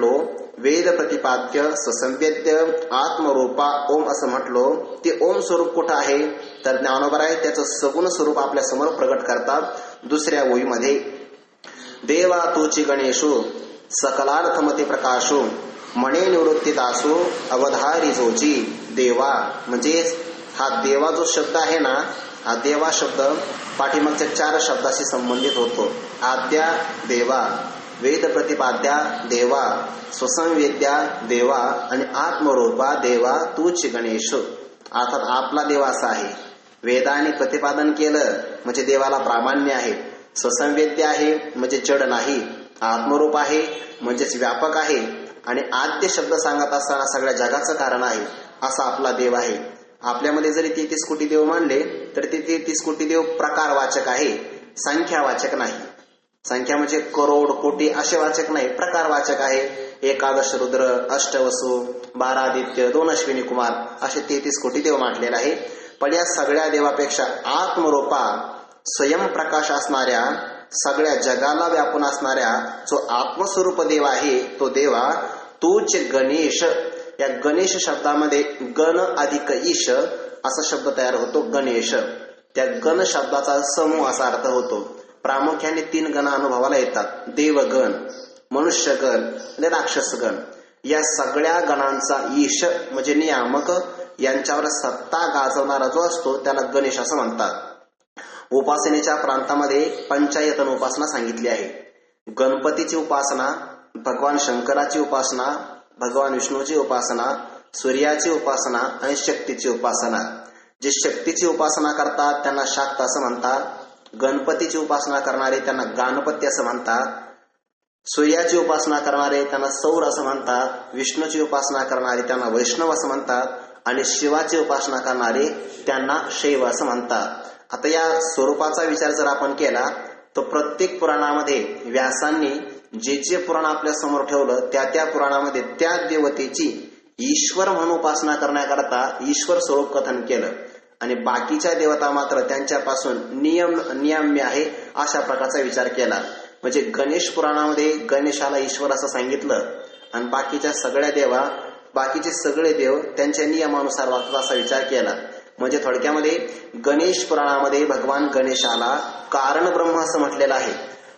म्हटलो, वेद प्रतिपाद्य सुसंवेद्य आत्मरूपा ओम असं म्हटलो, ते ओम स्वरूप कुठं आहे तर ज्ञानोबा आहे त्याचं सगुण स्वरूप आपल्या समोर प्रगट करतात दुसऱ्या ओळीमध्ये. देवा तूची गणेशो सकलार्थमती प्रकाशो मणे निवृत्ती दासो अवधारी जोची. देवा म्हणजे हा देवा जो शब्द आहे ना, हा देवा शब्द पाठीमागच्या 4 शब्दाशी संबंधित होतो. आद्या देवा, वेद प्रतिपाद्या देवा, स्वसंवेद्या देवा आणि आत्मरूपा देवा तूच गणेश. अर्थात आपला देव असा आहे, वेदाने प्रतिपादन केलं म्हणजे देवाला प्रामाण्य आहे, स्वसंवेद्य आहे म्हणजे जड नाही, आत्मरूप आहे म्हणजेच व्यापक आहे आणि आद्य शब्द सांगत असताना सगळ्या जगाचं कारण आहे असा आपला देव आहे. आपल्यामध्ये जरी 33 कोटी देव मानले तर ते 33 कोटी देव प्रकारवाचक आहे, संख्यावाचक नाही. संख्या म्हणजे करोड कोटी असे वाचक नाही, प्रकारवाचक आहे. एकादश रुद्र, अष्टवसु, 12 आदित्य, 2 अश्विनी कुमार असे 33 कोटी देव मानलेले आहे. पण या सगळ्या देवापेक्षा आत्मरूपा स्वयंप्रकाश असणाऱ्या, सगळ्या जगाला व्यापून असणाऱ्या जो आत्मस्वरूप देव आहे तो देवा तूच गणेश. या गणेश शब्दामध्ये गण अधिक ईश असा शब्द तयार होतो, गणेश. त्या गण शब्दाचा समूह असा अर्थ होतो. प्रामुख्याने 3 गण अनुभवाला येतात, देवगण, मनुष्यगण आणि राक्षसगण. या सगळ्या गणांचा ईश म्हणजे नियामक, यांच्यावर सत्ता गाजवणारा जो असतो त्याला गणेश असं म्हणतात. उपासनेच्या प्रांतामध्ये पंचायतन उपासना सांगितली आहे. गणपतीची उपासना, भगवान शंकराची उपासना, भगवान विष्णूची उपासना, सूर्याची उपासना आणि शक्तीची उपासना. जे शक्तीची उपासना करतात त्यांना शाक्त असं म्हणतात, गणपतीची उपासना करणारे त्यांना गणपती असं म्हणतात, सूर्याची उपासना करणारे त्यांना सौर असं म्हणतात, विष्णूची उपासना करणारे त्यांना वैष्णव असं म्हणतात आणि शिवाची उपासना करणारे त्यांना शैव असं म्हणतात. आता या स्वरूपाचा विचार जर आपण केला तर प्रत्येक पुराणामध्ये व्यासांनी जे जे पुराण आपल्या समोर ठेवलं त्या पुराणामध्ये त्या देवतेची ईश्वर म्हणून उपासना करण्याकरता ईश्वर स्वरूप कथन केलं आणि बाकीच्या देवता मात्र त्यांच्यापासून नियम्य आहे अशा प्रकारचा विचार केला. म्हणजे गणेश पुराणामध्ये गणेशाला ईश्वर असं सांगितलं आणि बाकीच्या सगळ्या देवा, बाकीचे सगळे देव त्यांच्या नियमानुसार वागतात असा विचार केला. म्हणजे थोडक्यामध्ये गणेश पुराणामध्ये भगवान गणेशाला कारण ब्रह्म असं म्हटलेलं आहे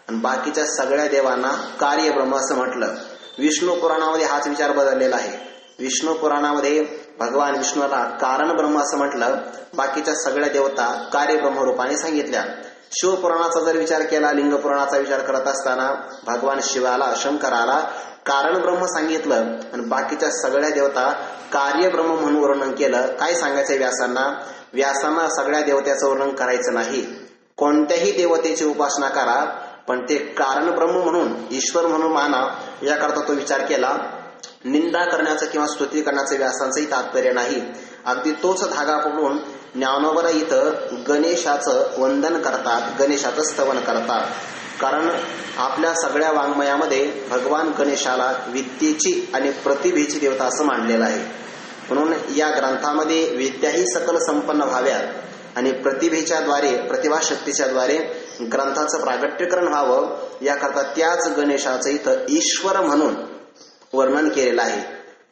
आणि बाकीच्या सगळ्या देवांना कार्य ब्रह्म असं म्हटलं. विष्णू पुराणामध्ये हाच विचार बदललेला आहे. विष्णू पुराणामध्ये भगवान विष्णूला कारण ब्रह्म असं म्हटलं, बाकीच्या सगळ्या देवता कार्य ब्रह्म रूपाने सांगितल्या. शिवपुराणाचा जर विचार केला, लिंग पुराणाचा विचार करत असताना भगवान शिवाला, शंकराला कारण ब्रह्म सांगितलं आणि बाकीच्या सगळ्या देवता कार्य ब्रह्म म्हणून वर्णन केलं. काय सांगायचं व्यासांना? व्यासांना सगळ्या देवतेचं वर्णन करायचं नाही. कोणत्याही देवतेची उपासना करा पण ते कारण ब्रह्म म्हणून, ईश्वर म्हणून माना, याकरता तो विचार केला. निंदा करण्याचं किंवा स्तुती करण्याचं व्यासांचंही तात्पर्य नाही. अगदी तोच धागा पकडून ज्ञानोबा इथं गणेशाचं वंदन करतात, गणेशाचं स्तवन करतात. कारण आपल्या सगळ्या वाङ्मयामध्ये भगवान गणेशाला विद्येची आणि प्रतिभेची देवता असं मानलेलं आहे. म्हणून या ग्रंथामध्ये विद्याही सकल संपन्न व्हाव्यात आणि प्रतिभेच्या द्वारे, प्रतिभाशक्तीच्या द्वारे ग्रंथाचं प्रागट्यकरण व्हावं याकरता त्याच गणेशाचं इथं ईश्वर म्हणून वर्णन केलेलं आहे.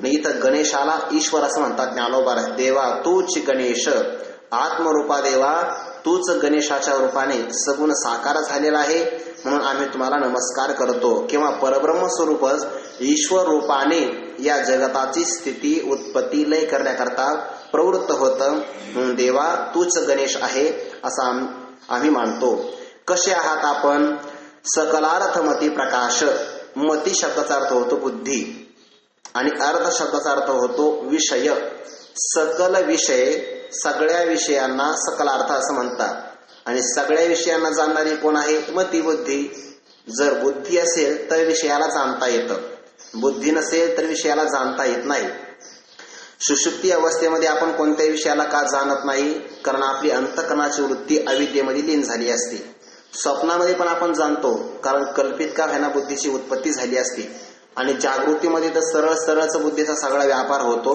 इथं गणेशाला ईश्वर असं म्हणतात ज्ञानोबा. देवा तूच गणेश, आत्मरूपा देवा तूच गणेशाच्या रूपाने सगुण साकार झालेला आहे म्हणून आम्ही तुम्हाला नमस्कार करतो. किंवा परब्रह्म स्वरूपच ईश्वर रूपाने या जगताची स्थिती, उत्पत्ती, लय करण्याकरता प्रवृत्त होतं म्हणून देवा तूच गणेश आहे असं आम्ही मानतो. कसे आहात आपण? सकलार्थमती प्रकाश. मती शब्दाचा अर्थ होतो बुद्धी आणि अर्थ शब्दाचा अर्थ होतो विषय. सकल विषय, सगळ्या विषयांना सकल अर्थ असं म्हणतात आणि सगळ्या विषयांना जाणणारी कोण आहे? मती, बुद्धी. जर बुद्धी असेल तर विषयाला जाणता येतं, बुद्धी नसेल तर विषयाला जाणता येत नाही. सुषुप्ती अवस्थेमध्ये आपण कोणत्याही विषयाला का जाणत नाही? कारण आपली अंतःकरणाची वृत्ती अविद्येमध्ये लीन झाली असते. स्वप्नामध्ये पण आपण जाणतो कारण कल्पित का व्हायना बुद्धीची उत्पत्ती झाली असते आणि जागृतीमध्ये तर सरळ सरळच बुद्धीचा सगळा व्यापार होतो.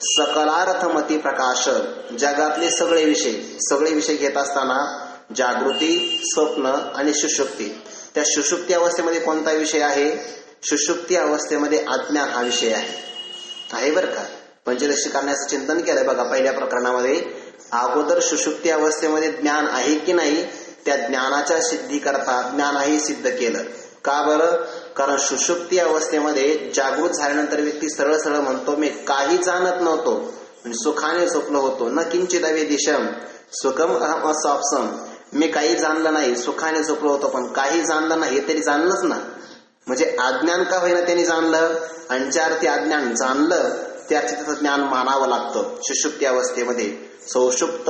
सकलार्थमती प्रकाश. जगातले सगळे विषय घेत असताना जागृती, स्वप्न आणि सुषुप्ती. त्या सुषुप्ती अवस्थेमध्ये कोणता विषय आहे? सुषुप्ती अवस्थेमध्ये अज्ञान हा विषय आहे बरं का. पंचदशी करण्याचं चिंतन केलंय बघा. पहिल्या प्रकरणामध्ये अगोदर सुषुप्ती अवस्थेमध्ये ज्ञान आहे की नाही, त्या ज्ञानाच्या सिद्धी करता ज्ञान आहे सिद्ध केलं. का बरं? कारण सुषुप्ती अवस्थेमध्ये जागृत झाल्यानंतर व्यक्ती सरळ सरळ म्हणतो मी काही जाणत नव्हतो, सुखाने झोपलो होतो. न किंचिदवे दिशम सुखम अहम अस्वाप्सम. मी काही जाणलं नाही, सुखाने झोपलो होतो, पण काही जाणलं नाही. हे तरी जाणलंच ना. म्हणजे अज्ञान का होईना त्यांनी जाणलं, आणि ज्या अर्थी अज्ञान जाणलं त्या अर्थी त्याचं ज्ञान मानावं लागतं. सुषुप्ती अवस्थेमध्ये सौषुप्त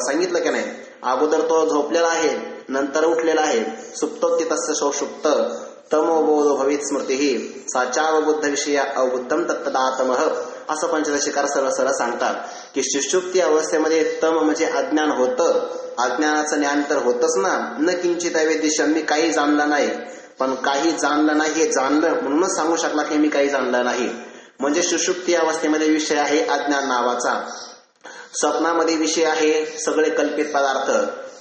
सांगितलं की नाही, अगोदर तो झोपलेला आहे, नंतर उठलेला आहे. सुप्तोत्ति तस्य सौषुप्त तमोबोधो भवित स्मृती साचावबुद्ध विषया अवबुद्धम तत्तदातमः. असं पंचदशीकार सरळ सरळ सांगतात की सुषुप्ती अवस्थेमध्ये तम म्हणजे अज्ञान होतं. अज्ञानाचं ज्ञान तर होतच ना. न किंचित अवेदिशम, मी काही जाणलं नाही. पण काही जाणलं नाही हे जाणलं म्हणूनच सांगू शकला की मी काही जाणलं नाही. म्हणजे सुषुप्ती अवस्थेमध्ये विषय आहे अज्ञान नावाचा. स्वप्नामध्ये विषय आहे सगळे कल्पित पदार्थ,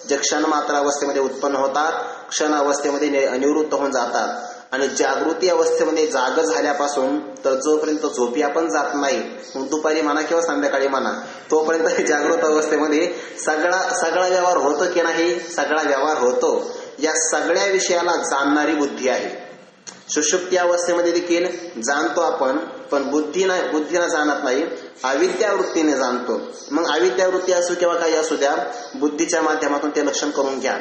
जे क्षण मात्र अवस्थेमध्ये उत्पन्न होतात, क्षण अवस्थेमध्ये निवृत्त होऊन जातात. आणि जागृती अवस्थेमध्ये जाग झाल्यापासून तर जोपर्यंत झोपी आपण जात नाही, दुपारी म्हणा किंवा संध्याकाळी म्हणा, तोपर्यंत जागृत अवस्थेमध्ये सगळा व्यवहार होतो की नाही, सगळा व्यवहार होतो. या सगळ्या विषयाला जाणणारी बुद्धी आहे. सुषुप्ती अवस्थेमध्ये देखील जाणतो आपण, पण बुद्धीला जाणत नाही, अविद्यावृत्तीने जाणतो. मग अविद्यावृत्ती असो किंवा काही असू द्या, बुद्धीच्या माध्यमातून ते लक्षण करून घ्या.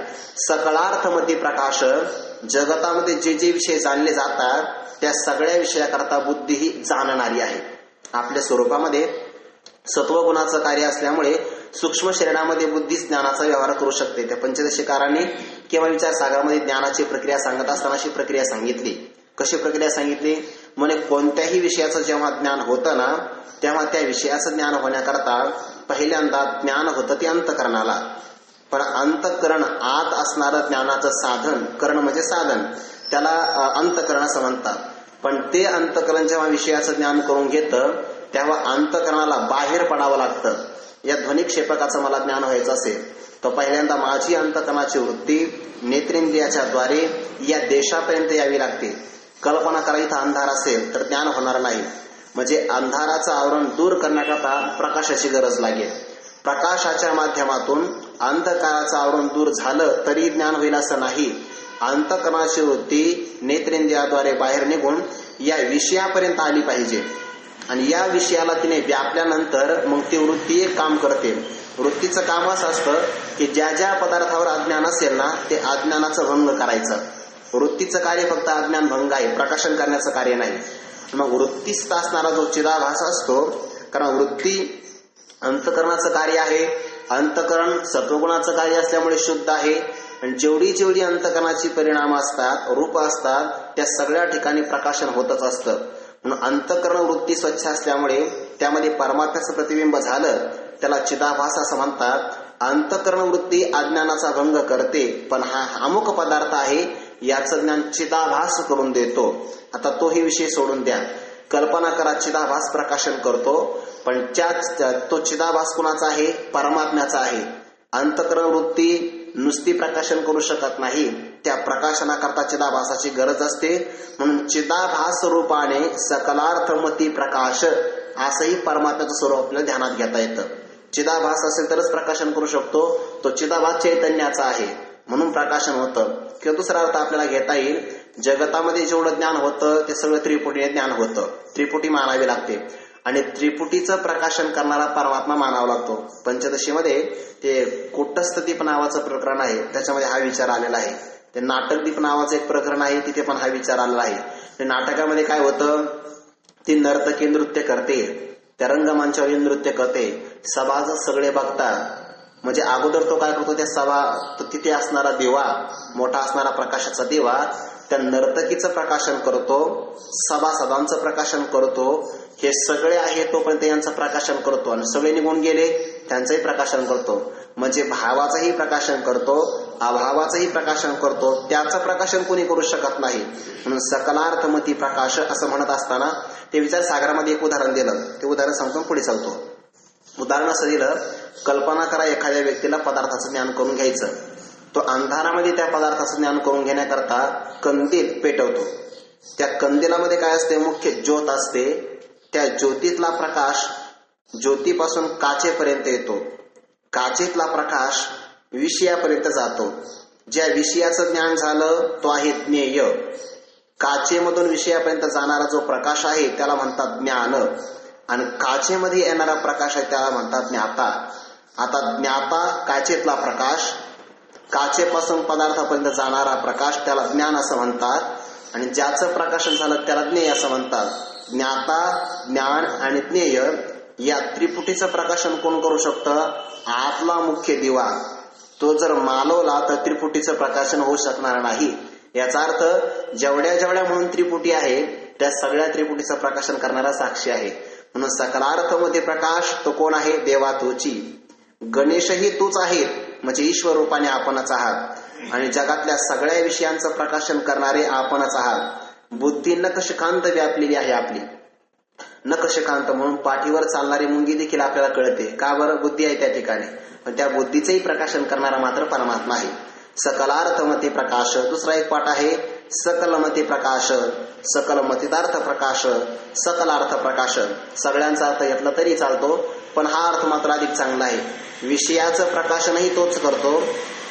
सकलार्थमती प्रकाश, जगतामध्ये जे जे विषय जाणले जातात त्या सगळ्या विषयाकरता बुद्धी ही जाणणारी आहे. आपल्या स्वरूपामध्ये सत्वगुणाचं कार्य असल्यामुळे सूक्ष्म शरीरामध्ये बुद्धी ज्ञानाचा व्यवहार करू शकते. त्या पंचदशीकारांनी किंवा विचार सागरामध्ये ज्ञानाची प्रक्रिया सांगत असताना अशी प्रक्रिया सांगितली. कशी प्रक्रिया सांगितली? म्हणजे कोणत्याही विषयाचं जेव्हा ज्ञान होतं ना, तेव्हा त्या विषयाचं ज्ञान होण्याकरता पहिल्यांदा ज्ञान होतं ते अंतःकरणाला. पण अंतःकरण आत असणारं ज्ञानाचं साधन, करण म्हणजे साधन, त्याला अंतःकरण असं म्हणतात. पण ते अंतःकरण जेव्हा विषयाचं ज्ञान करून घेतं तेव्हा अंतःकरणाला बाहेर पडावं लागतं. या ध्वनिक्षेपकाचं मला ज्ञान व्हायचं असेल तर पहिल्यांदा माझी अंतःकरणाची वृत्ती नेत्रेंद्रियाच्या द्वारे या देशापर्यंत यावी लागते. कल्पना करा, इथं अंधार असेल तर ज्ञान होणार नाही. म्हणजे अंधाराचं आवरण दूर करण्याकरता प्रकाशाची गरज लागेल. प्रकाशाच्या माध्यमातून अंधकाराचं आवरण दूर झालं तरी ज्ञान होईल असं नाही. अंतःकरणाची वृत्ती नेत्रेंद्रियाद्वारे बाहेर निघून या विषयापर्यंत आली पाहिजे. आणि या विषयाला तिने व्यापल्यानंतर मग ती वृत्ती एक काम करते. वृत्तीचं काम असं असतं की ज्या ज्या पदार्थावर अज्ञान असेल ना, ते अज्ञानाचं भंग करायचं. वृत्तीचं कार्य फक्त अज्ञान भंग आहे, प्रकाशन करण्याचं कार्य नाही. मग वृत्तीस्थ असणारा जो चिदाभास असतो, कारण वृत्ती अंतःकरणाचं कार्य आहे, अंतःकरण सत्वगुणाचं कार्य असल्यामुळे शुद्ध आहे. आणि जेवढी जेवढी अंतःकरणाची परिणाम असतात, रूप असतात, त्या सगळ्या ठिकाणी प्रकाशन होतच असतं. म्हणून अंतःकरण वृत्ती स्वच्छ असल्यामुळे त्यामध्ये परमात्म्याचं प्रतिबिंब झालं, त्याला चिदाभास असं म्हणतात. अंतःकरण वृत्ती अज्ञानाचा भंग करते, पण हा अमुक पदार्थ आहे याचं ज्ञान चिदाभास करून देतो. आता तोही विषय सोडून द्या. कल्पना करा, चिदाभास प्रकाशन करतो, पण तो चिदाभास कुणाचा आहे? परमात्म्याचा आहे. अंतःकरण वृत्ती नुसती प्रकाशन करू शकत नाही, त्या प्रकाशनाकरता चिदाभासाची गरज असते. म्हणून चिदाभास रूपाने सकलार्थमती प्रकाश असंही परमात्म्याचं स्वरूप आपल्याला ध्यानात घेता येतं. चिदाभास असेल तरच प्रकाशन करू शकतो. तो चिदाभास चैतन्याचा आहे म्हणून प्रकाशन होतं. किंवा दुसरा अर्थ आपल्याला घेता येईल, जगतामध्ये जेवढं ज्ञान होतं ते सगळं त्रिपुटीने ज्ञान होतं. त्रिपुटी मानावी लागते आणि त्रिपुटीचं प्रकाशन करणारा परमात्मा मानावा लागतो. पंचदशीमध्ये ते कुटस्थदीप नावाचं प्रकरण आहे, त्याच्यामध्ये हा विचार आलेला आहे. ते नाटकदीप नावाचं एक प्रकरण आहे, तिथे पण हा विचार आलेला आहे. ते नाटकामध्ये काय होतं, ती नर्तकी नृत्य करते, त्या रंगमंचावर नृत्य करते, सभासद सगळे बघतात. म्हणजे अगोदर तो काय करतो, त्या सभा तिथे असणारा दिवा, मोठा असणारा प्रकाशाचा दिवा, त्या नर्तकीचं प्रकाशन करतो, सभासदांचं प्रकाशन करतो. हे सगळे आहे तोपर्यंत यांचं प्रकाशन करतो आणि सगळे निघून गेले त्यांचंही प्रकाशन करतो. म्हणजे भावाचंही प्रकाशन करतो, अभावाचंही प्रकाशन करतो. त्याचं प्रकाशन कोणी करू शकत नाही. म्हणून सकलार्थमती प्रकाश असं म्हणत असताना ते विचार सागरामध्ये एक उदाहरण दिलं. ते उदाहरण सांगतो, पुढे सांगतो. उदाहरण असं दिलं, कल्पना करा एखाद्या व्यक्तीला पदार्थाचं ज्ञान करून घ्यायचं. तो अंधारामध्ये त्या पदार्थाचं ज्ञान करून घेण्याकरता कंदील पेटवतो. त्या कंदिलामध्ये काय असते, मुख्य ज्योत असते. त्या ज्योतीतला प्रकाश ज्योतीपासून काचेपर्यंत येतो. काचेतला प्रकाश विषयापर्यंत जातो. ज्या विषयाचं ज्ञान झालं तो आहे ज्ञेय. काचेमधून विषयापर्यंत जाणारा जो प्रकाश आहे त्याला म्हणतात ज्ञान, आणि काचेमध्ये येणारा प्रकाश आहे त्याला म्हणतात ज्ञाता. आता ज्ञाता काचेतला प्रकाश, काचेपासून पदार्थापर्यंत जाणारा प्रकाश त्याला ज्ञान असं म्हणतात, आणि ज्याचं प्रकाशन झालं त्याला ज्ञेय असं म्हणतात. ज्ञाता, ज्ञान आणि ज्ञेय या त्रिपुटीचं प्रकाशन कोण करू शकतं? आतला मुख्य दिवा. तो जर मालवला तर त्रिपुटीचं प्रकाशन होऊ शकणार नाही. याचा अर्थ जेवढ्या जेवढ्या म्हणून त्रिपुटी आहे त्या सगळ्या त्रिपुटीचं प्रकाशन करणारा साक्षी आहे. म्हणून सकलार्थमध्ये प्रकाश तो कोण आहे? देवा तोची. गणेशही तूच आहे, म्हणजे ईश्वर रूपाने आपणच आहात, आणि जगातल्या सगळ्या विषयांचं प्रकाशन करणारे आपणच आहात. बुद्धी नखशिखांत व्यापलेली आहे आपली. नखशिखांत म्हणून पाठीवर चालणारी मुंगी देखील आपल्याला कळते. का बरं? बुद्धी आहे त्या ठिकाणी. पण त्या बुद्धीचंही प्रकाशन करणारा मात्र परमात्मा आहे. सकलार्थमती प्रकाश. दुसरा एक पाठ आहे सकलमती प्रकाश, सकलमतीतार्थ प्रकाश, सकलार्थ प्रकाश. सगळ्यांचा अर्थ घेतला तरी चालतो, पण हा अर्थ मात्र अधिक चांगला आहे. विषयाचं प्रकाशनही तोच करतो.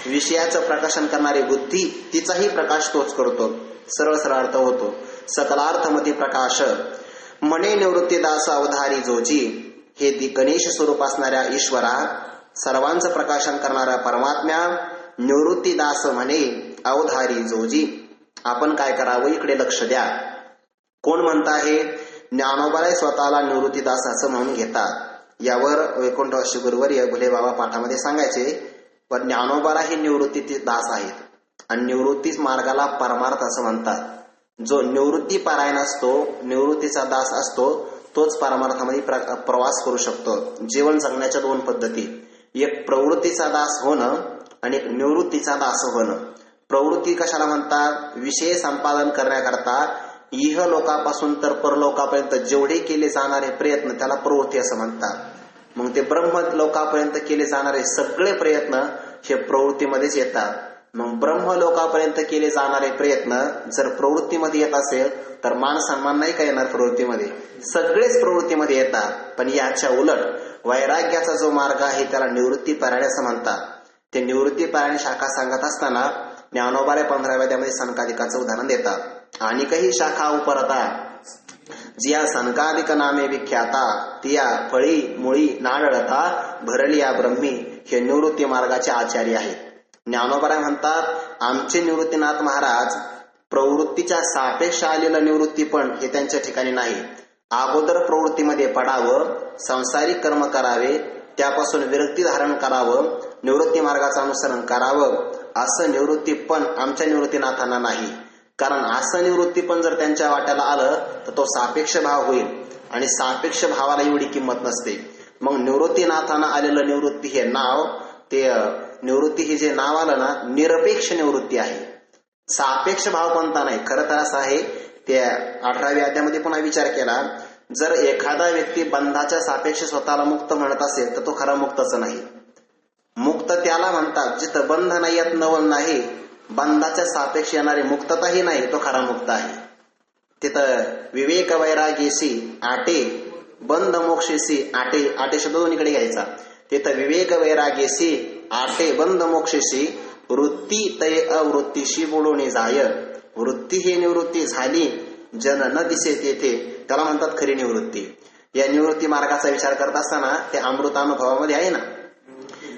विषयाचं प्रकाशन करणारी बुद्धी तिचाही प्रकाश तोच करतो. सरळ सरळ अर्थ होतो. सकलार्थमती प्रकाश म्हणे निवृत्तीदास अवधारी जोजी. हे गणेश स्वरूप असणाऱ्या ईश्वरा, सर्वांचं प्रकाशन करणारा परमात्म्या, निवृत्तीदास म्हणे अवधारी जोजी. आपण काय करावं इकडे लक्ष द्या. कोण म्हणत आहे? ज्ञानोबाराय स्वतःला निवृत्तीदासाचं म्हणून घेतात. यावर वैकुंठ गुरुवर्य भुले बाबा पाठामध्ये सांगायचे. पण ज्ञानोबारा हे निवृत्ती दास आहेत, आणि निवृत्तीच मार्गाला परमार्थ असं म्हणतात. जो निवृत्ती पारायण असतो, निवृत्तीचा दास असतो, तोच परमार्थामध्ये प्रवास करू शकतो. जीवन जगण्याच्या दोन पद्धती, एक प्रवृत्तीचा दास होणं आणि एक निवृत्तीचा दास होणं. प्रवृत्ती कशाला म्हणतात? विषय संपादन करण्याकरता इह लोकापासून तर परलोकापर्यंत जेवढे केले जाणारे प्रयत्न त्याला प्रवृत्ती असं म्हणतात. मग ते ब्रह्म लोकापर्यंत केले जाणारे सगळे प्रयत्न हे प्रवृत्तीमध्येच येतात. मग ब्रह्म लोकापर्यंत केले जाणारे प्रयत्न जर प्रवृत्तीमध्ये येत असेल तर मान सन्मान नाही का येणार प्रवृत्तीमध्ये? सगळेच प्रवृत्तीमध्ये येतात. पण याच्या उलट वैराग्याचा जो मार्ग आहे त्याला निवृत्ती पारायण असं म्हणतात. ते निवृत्ती पारायण शाखा सांगत असताना ज्ञानोबारे 15व्या अध्यायामध्ये सनकादिकाचं उदाहरण देतात. आणि काही शाखा उपरता जिया सनकादिक नामे विख्याता, तिया फळी मुळी नाडळता भरलिया ब्रह्मी. हे निवृत्ती मार्गाचे आचार्य आहेत. ज्ञानोबाराय म्हणतात आमचे निवृत्तीनाथ महाराज प्रवृत्तीच्या सापेक्ष आलेलं निवृत्ती पण हे त्यांच्या ठिकाणी नाही. अगोदर प्रवृत्तीमध्ये पडावं, संसारिक कर्म करावे, त्यापासून विरक्ती धारण करावं, निवृत्ती मार्गाचं अनुसरण करावं, असं निवृत्ती पण आमच्या निवृत्तीनाथांना नाही. कारण असं निवृत्ती पण जर त्यांच्या वाट्याला आलं तर तो सापेक्ष भाव होईल, आणि सापेक्ष भावाला एवढी किंमत नसते. मग निवृत्तीनाथांना आलेलं निवृत्ती हे नाव, ते निवृत्ती हे जे नाव आलं ना, निरपेक्ष निवृत्ती आहे. सापेक्ष भाव कोणता नाही. खरं तर असं आहे, त्या 18व्या अध्यायामध्ये पुन्हा विचार केला, जर एखादा व्यक्ती बंधाच्या सापेक्ष स्वतःला मुक्त म्हणत असेल तर तो खरा मुक्तच नाही. मुक्त त्याला म्हणतात जिथं बंध नाही, यात नवल नाही, बंधाच्या सापेक्ष येणारी मुक्तताही नाही, तो खरा मुक्त आहे. तिथं विवेक वैरागीसी आटे, बंध मोक्षेसी आटे, आटे शब्द दोन्हीकडे घ्यायचा. तिथं विवेक वैरागीसी आटे बंध मोक्षेसी वृत्ती तय अवृत्तीशी बुडवणे जाय. वृत्ती ही निवृत्ती झाली, जन न दिसे तेथे, त्याला म्हणतात खरी निवृत्ती. या निवृत्ती मार्गाचा विचार करत असताना ते अमृतानुभवामध्ये आहे ना,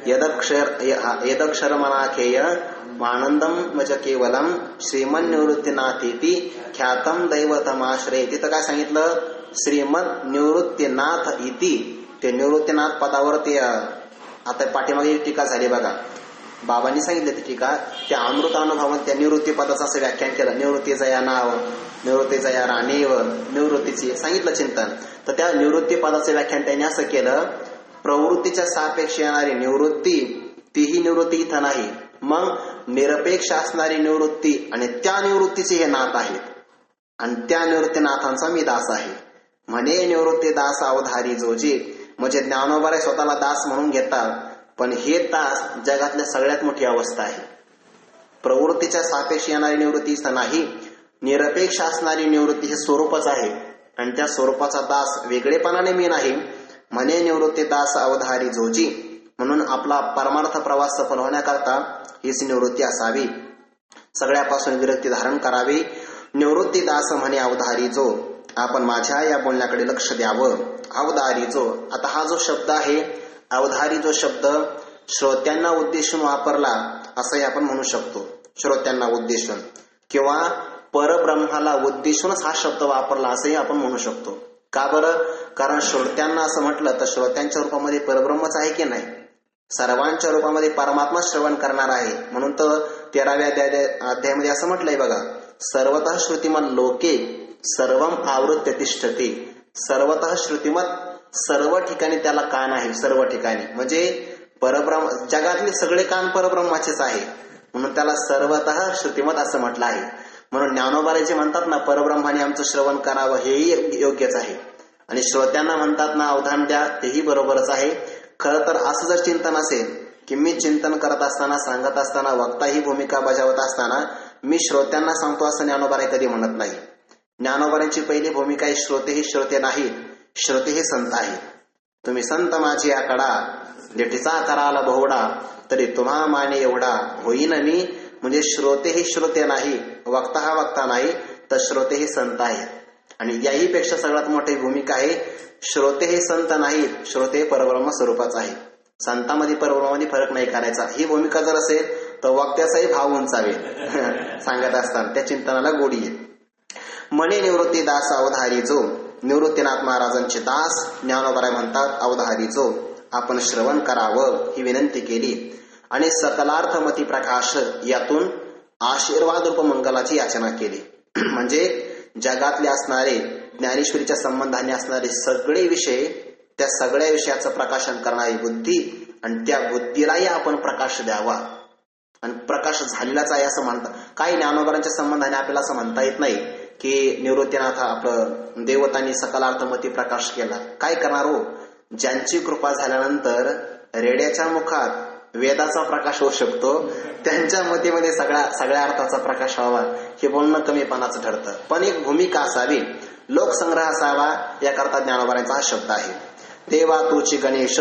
यदक्षर मनाखेय आनंदम मज केवलम श्रीमन निवृत्तीनाथेती ख्यातम दैवतमाश्रय. तिथं काय सांगितलं? श्रीमद निवृत्तीनाथ इति. ते निवृत्तीनाथ पदावर ते आता पाठीमागे टीका झाली बघा, बाबांनी सांगितलं ती टीका. त्या अमृतानुभवामध्ये त्या निवृत्ती पदाचं असं व्याख्यान केलं. निवृत्तीचं या नाव, निवृत्तीचं या राणीव, निवृत्तीची सांगितलं चिंतन. तर त्या निवृत्ती पदाचं व्याख्यान त्यांनी असं केलं, प्रवृत्तीच्या सापेक्ष येणारी निवृत्ती तीही निवृत्ती इथं नाही. मग निरपेक्ष असणारी निवृत्ती आणि त्या निवृत्तीचे हे नाथ आहेत, आणि त्या निवृत्तीनाथांचा मी दास आहे. म्हणे निवृत्ती दास अवधारी जोजी. म्हणजे ज्ञानोबाराय स्वतःला दास म्हणून घेतात, पण हे दास जगातल्या सगळ्यात मोठी अवस्था आहे. प्रवृत्तीच्या सापेक्ष येणारी निवृत्ती इथं नाही. निरपेक्ष असणारी निवृत्ती हे स्वरूपच आहे आणि त्या स्वरूपाचा दास वेगळेपणाने मी नाही. म्हणे निवृत्ती दास अवधारी जोजी. म्हणून आपला परमार्थ प्रवास सफल होण्याकरता हीच निवृत्ती असावी. सगळ्यापासून विरक्ती धारण करावी. निवृत्ती दास म्हणे अवधारी जो. आपण माझ्या या बोलण्याकडे लक्ष द्यावं. अवधारी जो. आता हा जो शब्द आहे अवधारी जो शब्द श्रोत्यांना उद्देशून वापरला असंही आपण म्हणू शकतो. श्रोत्यांना उद्देशून किंवा परब्रह्माला उद्देशूनच हा शब्द वापरला असंही आपण म्हणू शकतो. का बरं? कारण श्रोत्यांना असं म्हटलं तर श्रोत्यांच्या रूपामध्ये परब्रह्मच आहे की नाही? सर्वांच्या रूपामध्ये परमात्मा श्रवण करणार आहे. म्हणून तर 13व्या अध्यायामध्ये असं म्हटलंय बघा, सर्वतः श्रुतिमत लोके सर्वम आवृत्य तिष्ठते. सर्वतः श्रुतिमत सर्व ठिकाणी त्याला कान आहे. सर्व ठिकाणी म्हणजे परब्रह्म, जगातले सगळे कान परब्रह्माचेच आहे म्हणून त्याला सर्वतः श्रुतिमत असं म्हटलं आहे. म्हणून ज्ञानोबारे जे म्हणतात ना परब्रह्माने आमचं श्रवण करावं हेही योग्यच आहे आणि श्रोत्यांना म्हणतात ना अवधान द्या तेही बरोबरच आहे. खरं तर असं जर चिंतन असेल की मी चिंतन करत असताना, सांगत असताना, वक्ता ही भूमिका बजावत असताना मी श्रोत्यांना सांगतो असं ज्ञानोबारे कधी म्हणत नाही. ज्ञानोबारांची पहिली भूमिका आहे श्रोते हे श्रोते नाहीत, श्रोते हे संत आहेत. तुम्ही संत माझी आकडा लेठीचा कराला बहुडा तरी तुम्हा माने एवढा होईन मी. म्हणजे श्रोते हे श्रोते नाही, वक्ता हा वक्ता नाही, तर श्रोते हे संत आहेत. आणि याही पेक्षा सगळ्यात मोठी भूमिका आहे श्रोते हे संत नाहीत, श्रोते हे परब्रह्म स्वरूपाचा आहे. संतांमध्ये परब्रह्मामध्ये फरक नाही करायचा. ही भूमिका जर असेल तर वक्त्याचाही भाव उंचावेल सांगत असताना त्या चिंतनाला गोडी आहे. म्हणे निवृत्ती दास अवधारी जो. निवृत्तीनाथ महाराजांचे दास ज्ञानोबराय म्हणतात अवधारी जो. आपण श्रवण करावं ही विनंती केली आणि सकलार्थमती प्रकाश यातून आशीर्वाद रूप मंगलाची याचना केली. म्हणजे जगातले असणारे ज्ञानेश्वरीच्या संबंधाने असणारे सगळे विषय, त्या सगळ्या विषयाचं प्रकाशन करणारी बुद्धी आणि त्या बुद्धीलाही आपण प्रकाश द्यावा. आणि प्रकाश झालेलाच आहे असं म्हणतात. काही ज्ञानोबरांच्या संबंधाने आपल्याला असं म्हणता येत नाही की निवृत्तीनाथ आपलं देवतांनी सकलार्थमती प्रकाश केला. काय करणार हो? ज्यांची कृपा झाल्यानंतर रेड्याच्या मुखात वेदाचा प्रकाश होऊ शकतो त्यांच्या मतीमध्ये सगळ्या अर्थाचा प्रकाश व्हावा हे बोलणं कमीपणाचं ठरतं. पण एक भूमिका असावी, लोकसंग्रह असावा याकरता ज्ञानोबरांचा हा शब्द आहे. देवा तूची गणेश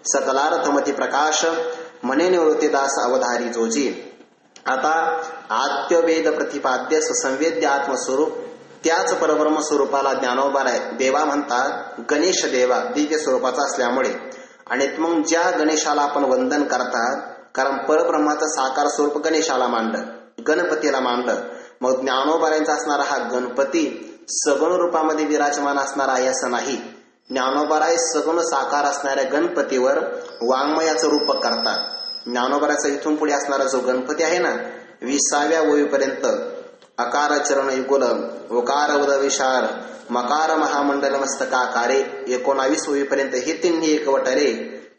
सकलार्थमती प्रकाश म्हणे निवृत्तीदास अवधारी जोजी. आता आद्यवेद प्रतिपाद्य सुसंवेद्य आत्मस्वरूप त्याच परब्रह्म स्वरूपाला ज्ञानोबराय देवा म्हणतात. गणेश देवा दिव्य स्वरूपाचा असल्यामुळे आणि मग ज्या गणेशाला आपण वंदन करतात, कारण परब्रह्माचं साकार स्वरूप गणेशाला मांडलं, गणपतीला मांडलं. मग ज्ञानोबरायांचा असणारा हा गणपती सगुण रूपामध्ये विराजमान असणारा आहे असं नाही. ज्ञानोबराय सगुण साकार असणाऱ्या गणपतीवर वाङ्मयाचं रूप करतात. ज्ञानोबराचा इथून पुढे असणारा जो गणपती आहे ना 20व्या ओळीपर्यंत अकार चरण युगुल ओकार उद विशार मकार महामंडल मस्तकाकारे 19 ओळीपर्यंत हे तिन्ही एकवटले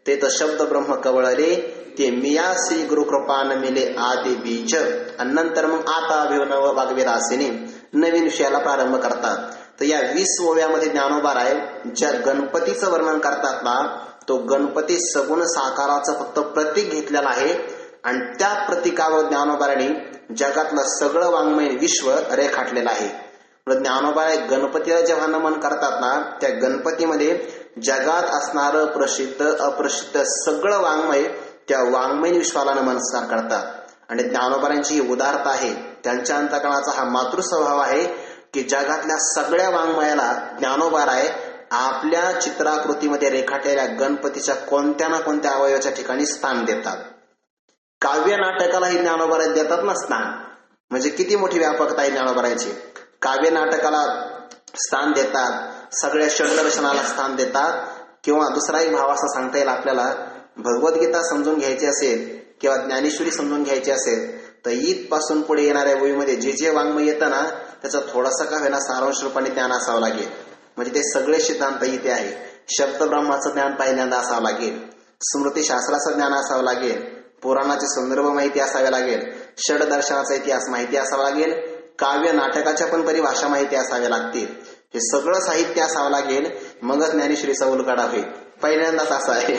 ते तर शब्द ब्रह्म कवळले ते मियासी गुरुकृपान मिले आदि बीज. आणि नंतर मग आता अभिनव वाग्वेदासीने नवीन विषयाला प्रारंभ करतात. तर या 20 ओव्यामध्ये ज्ञानोबराय ज्या गणपतीचं वर्णन करतात ना तो गणपती सगुण साकाराचं फक्त प्रतीक घेतलेला आहे आणि त्या प्रतीकावर ज्ञानोबराने जगातलं सगळं वाङ्मय विश्व रेखाटलेलं आहे. ज्ञानोबराय गणपतीला जेव्हा नमन करतात ना त्या गणपतीमध्ये जगात असणारं प्रसिद्ध अप्रसिद्ध सगळं वाङ्मय त्या वाङ्मय विश्वाला नमस्कार करतात. आणि ज्ञानोबरांची ही उदारता आहे, त्यांच्या अंतःकरणाचा हा मातृस्वभाव आहे की जगातल्या सगळ्या वाङ्मयाला ज्ञानोबराय आपल्या चित्राकृतीमध्ये रेखाटलेल्या गणपतीच्या कोणत्या ना कोणत्या अवयवाच्या ठिकाणी स्थान देतात. काव्य नाटकालाही ज्ञानोबराय देतात ना स्थान. म्हणजे किती मोठी व्यापकता आहे ज्ञानोबरायची. काव्य नाटकाला स्थान देतात, सगळ्या षड्दर्शनाला स्थान देतात. किंवा दुसरा एक भाव असा सांगता येईल आपल्याला, भगवद्गीता समजून घ्यायची असेल किंवा ज्ञानेश्वरी समजून घ्यायची असेल तर ईदपासून पुढे येणाऱ्या वहीमध्ये जे जे वाङ्मय येतं ना त्याचा थोडासा का होईना सारांश रूपाने ज्ञान असावं लागेल. म्हणजे ते सगळे सिद्धांत इथे आहे. शब्द ब्रह्माचं ज्ञान पहिल्यांदा असावं लागेल, स्मृतीशास्त्राचं ज्ञान असावं लागेल, पुराणाचे संदर्भ माहिती असावे लागेल, षड दर्शनाचा इतिहास माहिती असावा लागेल, काव्य नाटकाच्या पण परिभाषा माहिती असाव्या लागतील. हे सगळं साहित्य असावं लागेल, मगच ज्ञानेश्वरीचा उलगडा होईल. पहिल्यांदाच असा आहे.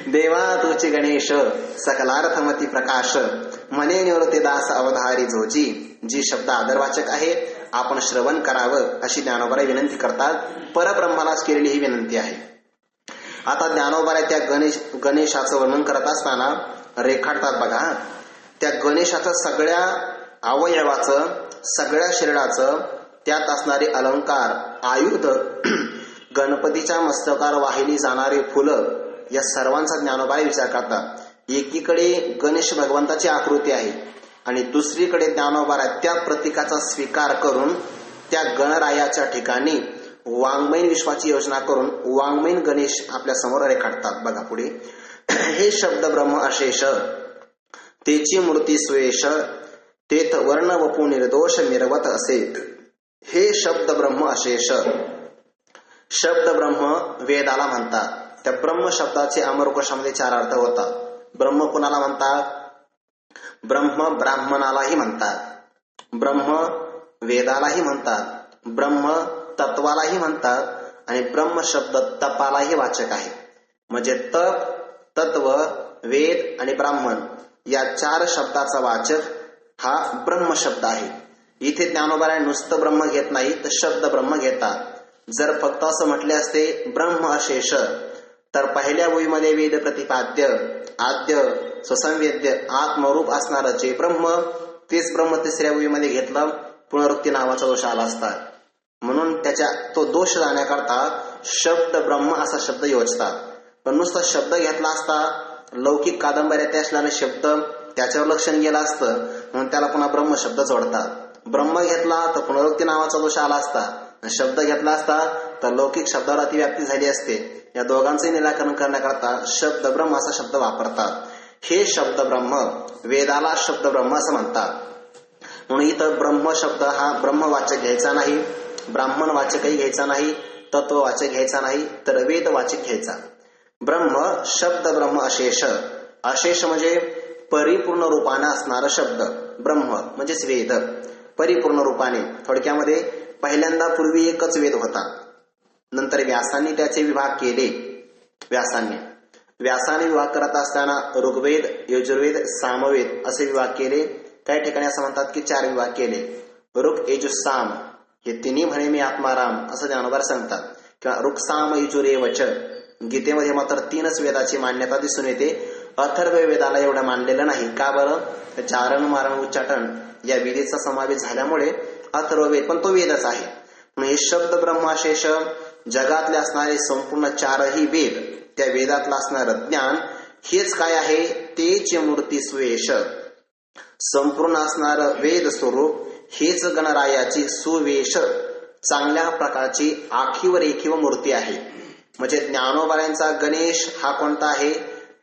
देवा तुची गणेश सकलार्थमती प्रकाश, म्हणे निवृत्ती दास अवधारी जोजी. जी शब्द आदरवाचक आहे आपण श्रवण करावं अशी ज्ञानोबा विनंती करतात. परब्रह्मालाच केलेली ही विनंती आहे. आता ज्ञानोबा त्या गणेशाचं वर्णन करत असताना रेखाटतात बघा. त्या गणेशाचं सगळ्या अवयवाचं, सगळ्या शरीराचं, त्यात असणारे अलंकार, आयुध, गणपतीच्या मस्तकावर वाहिली जाणारी फुलं, या सर्वांचा ज्ञानोबा विचार करतात. एकीकडे गणेश भगवंताची आकृती आहे आणि दुसरीकडे ज्ञानोबा त्या प्रतीकाचा स्वीकार करून त्या गणरायाच्या ठिकाणी वाङ्मयीन विश्वाची योजना करून वाङ्मयीन गणेश आपल्या समोर रेखाटतात. बघा पुढे. हे शब्द ब्रह्म अशेष, तेची मूर्ती स्वेष, तेथ वर्ण वपू निर्दोष मिरवत असे. हे शब्द ब्रह्म अशेष. शब्द ब्रह्म वेदाला म्हणतात. त्या ब्रह्म शब्दाचे अमरकोशामध्ये 4 अर्थ होतात. ब्रह्म कुणाला म्हणतात? ब्रह्म ब्राह्मणालाही म्हणतात, ब्रह्म वेदालाही म्हणतात, ब्रह्म तत्वालाही म्हणतात आणि ब्रह्म शब्द तपालाही वाचक आहे. म्हणजे तप, तत्व, वेद आणि ब्राह्मण या 4 शब्दाचा वाचक हा ब्रह्म शब्द आहे. इथे ज्ञानोबा नुसतं ब्रह्म घेत नाही तर शब्द ब्रह्म घेतात. जर फक्त असं म्हटले असते ब्रह्म अशेष तर पहिल्या ओळीमध्ये वेद प्रतिपाद्य, आद्य, सुसंवेद्य, आत्मरूप असणारं जे ब्रह्म, तेच ब्रह्म तिसऱ्या ओळीमध्ये घेतलं, पुनरुक्ती नावाचा दोष आला असता. म्हणून त्याच्या तो दोष जाण्याकरता शब्द ब्रह्म असा शब्द योजतात. पण नुसता शब्द घेतला असता, लौकिक कादंबऱ्यात असणारे शब्द त्याच्यावर लक्षण गेलं असतं, म्हणून त्याला पुन्हा ब्रह्म शब्द जोडतात. ब्रह्म घेतला तर पुनरुक्ती नावाचा दोष आला असता, शब्द घेतला असता तर लौकिक शब्दावर अतिव्याप्ती झाली असते. या दोघांचे निराकरण करण्याकरता शब्द ब्रह्म असा शब्द वापरतात. हे शब्द ब्रह्म, वेदाला शब्द ब्रह्म असं म्हणतात. म्हणून इथं ब्रह्म शब्द हा ब्रह्मवाचक घ्यायचा नाही, ब्राह्मण वाचकही घ्यायचा नाही, तत्ववाचक घ्यायचा नाही, तर वेदवाचक घ्यायचा. ब्रह्म शब्द ब्रह्म अशेष. अशेष म्हणजे परिपूर्ण रूपाने असणारा शब्द. ब्रह्म म्हणजेच वेद परिपूर्ण रूपाने. थोडक्यामध्ये पहिल्यांदा पूर्वी एकच वेद होता, नंतर व्यासांनी त्याचे विभाग केले. व्यासाने विभाग करत असताना ऋग्वेद, यजुर्वेद, सामवेद असे विभाग केले. काही ठिकाणी असं म्हणतात की 4 विभाग केले. ऋग, यजु, साम हे तिन्ही म्हणे मी आत्माराम असं ज्ञानोबा सांगतात. किंवा ऋग, साम, यजुरे वच. गीतेमध्ये मात्र 3च वेदाची मान्यता दिसून येते. अथर्व वेदाला एवढं मानलेलं नाही. का बरं? चारण, मारण, उच्चाटन या विधीचा समावेश झाल्यामुळे अथर्ववेद पण तो वेदच आहे. म्हणून हे शब्द ब्रह्माशेष जगातले असणारे संपूर्ण 4ही वेद, त्या वेदातलं असणारं ज्ञान हेच काय आहे? तेची मूर्ती स्वेष. संपूर्ण असणारं वेद स्वरूप हेच गणरायाची सुवेश चांगल्या प्रकारची आखीव रेखीव मूर्ती आहे. म्हणजे ज्ञानोबाऱ्यांचा गणेश हा कोणता आहे?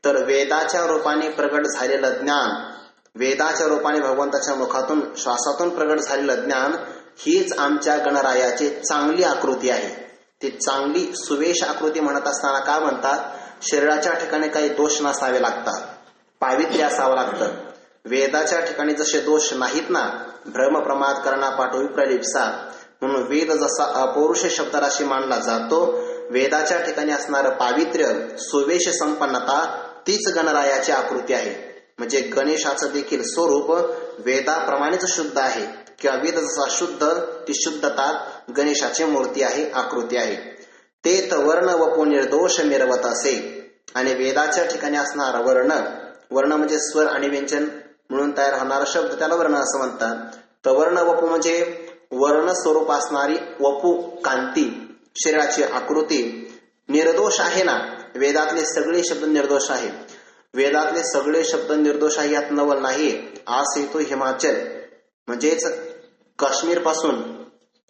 तर वेदाच्या रूपाने प्रगट झालेलं ज्ञान, वेदाच्या रूपाने भगवंताच्या मुखातून श्वासातून प्रगट झालेलं ज्ञान हीच आमच्या गणरायाची चांगली आकृती आहे. ती चांगली सुवेश आकृती म्हणत असताना काय म्हणतात? शरीराच्या ठिकाणी काही दोष नसावे लागतात, पावित्र्य असावं लागतं. वेदाच्या ठिकाणी जसे दोष नाहीत ना, भ्रम, प्रमाद, करणा, पाठ, विप्रलिप्सा, म्हणून वेद जसा अपौरुष शब्दराशी मानला जातो, वेदाच्या ठिकाणी असणारं पावित्र्य, सुवेश, संपन्नता तीच गणरायाची आकृती आहे. म्हणजे गणेशाचं देखील स्वरूप वेदाप्रमाणेच शुद्ध आहे, किंवा वेद जसा शुद्ध ती शुद्धता गणेशाची मूर्ती आहे, आकृती आहे. तेथ वर्ण वपू निर्दोष मिरवत असे. आणि वेदाच्या ठिकाणी असणारा वर्ण म्हणजे स्वर आणि व्यंजन म्हणून तयार होणारा शब्द, त्याला वर्ण असं म्हणतात. तर वर्ण वपू म्हणजे वर्ण स्वरूप असणारी वपू कांती, शरीराची आकृती निर्दोष आहे ना. वेदातले सगळे शब्द निर्दोष आहे. वेदातले सगळे शब्द निर्दोष आहे यात नवल नाही. आज येतो हिमाचल म्हणजेच काश्मीर पासून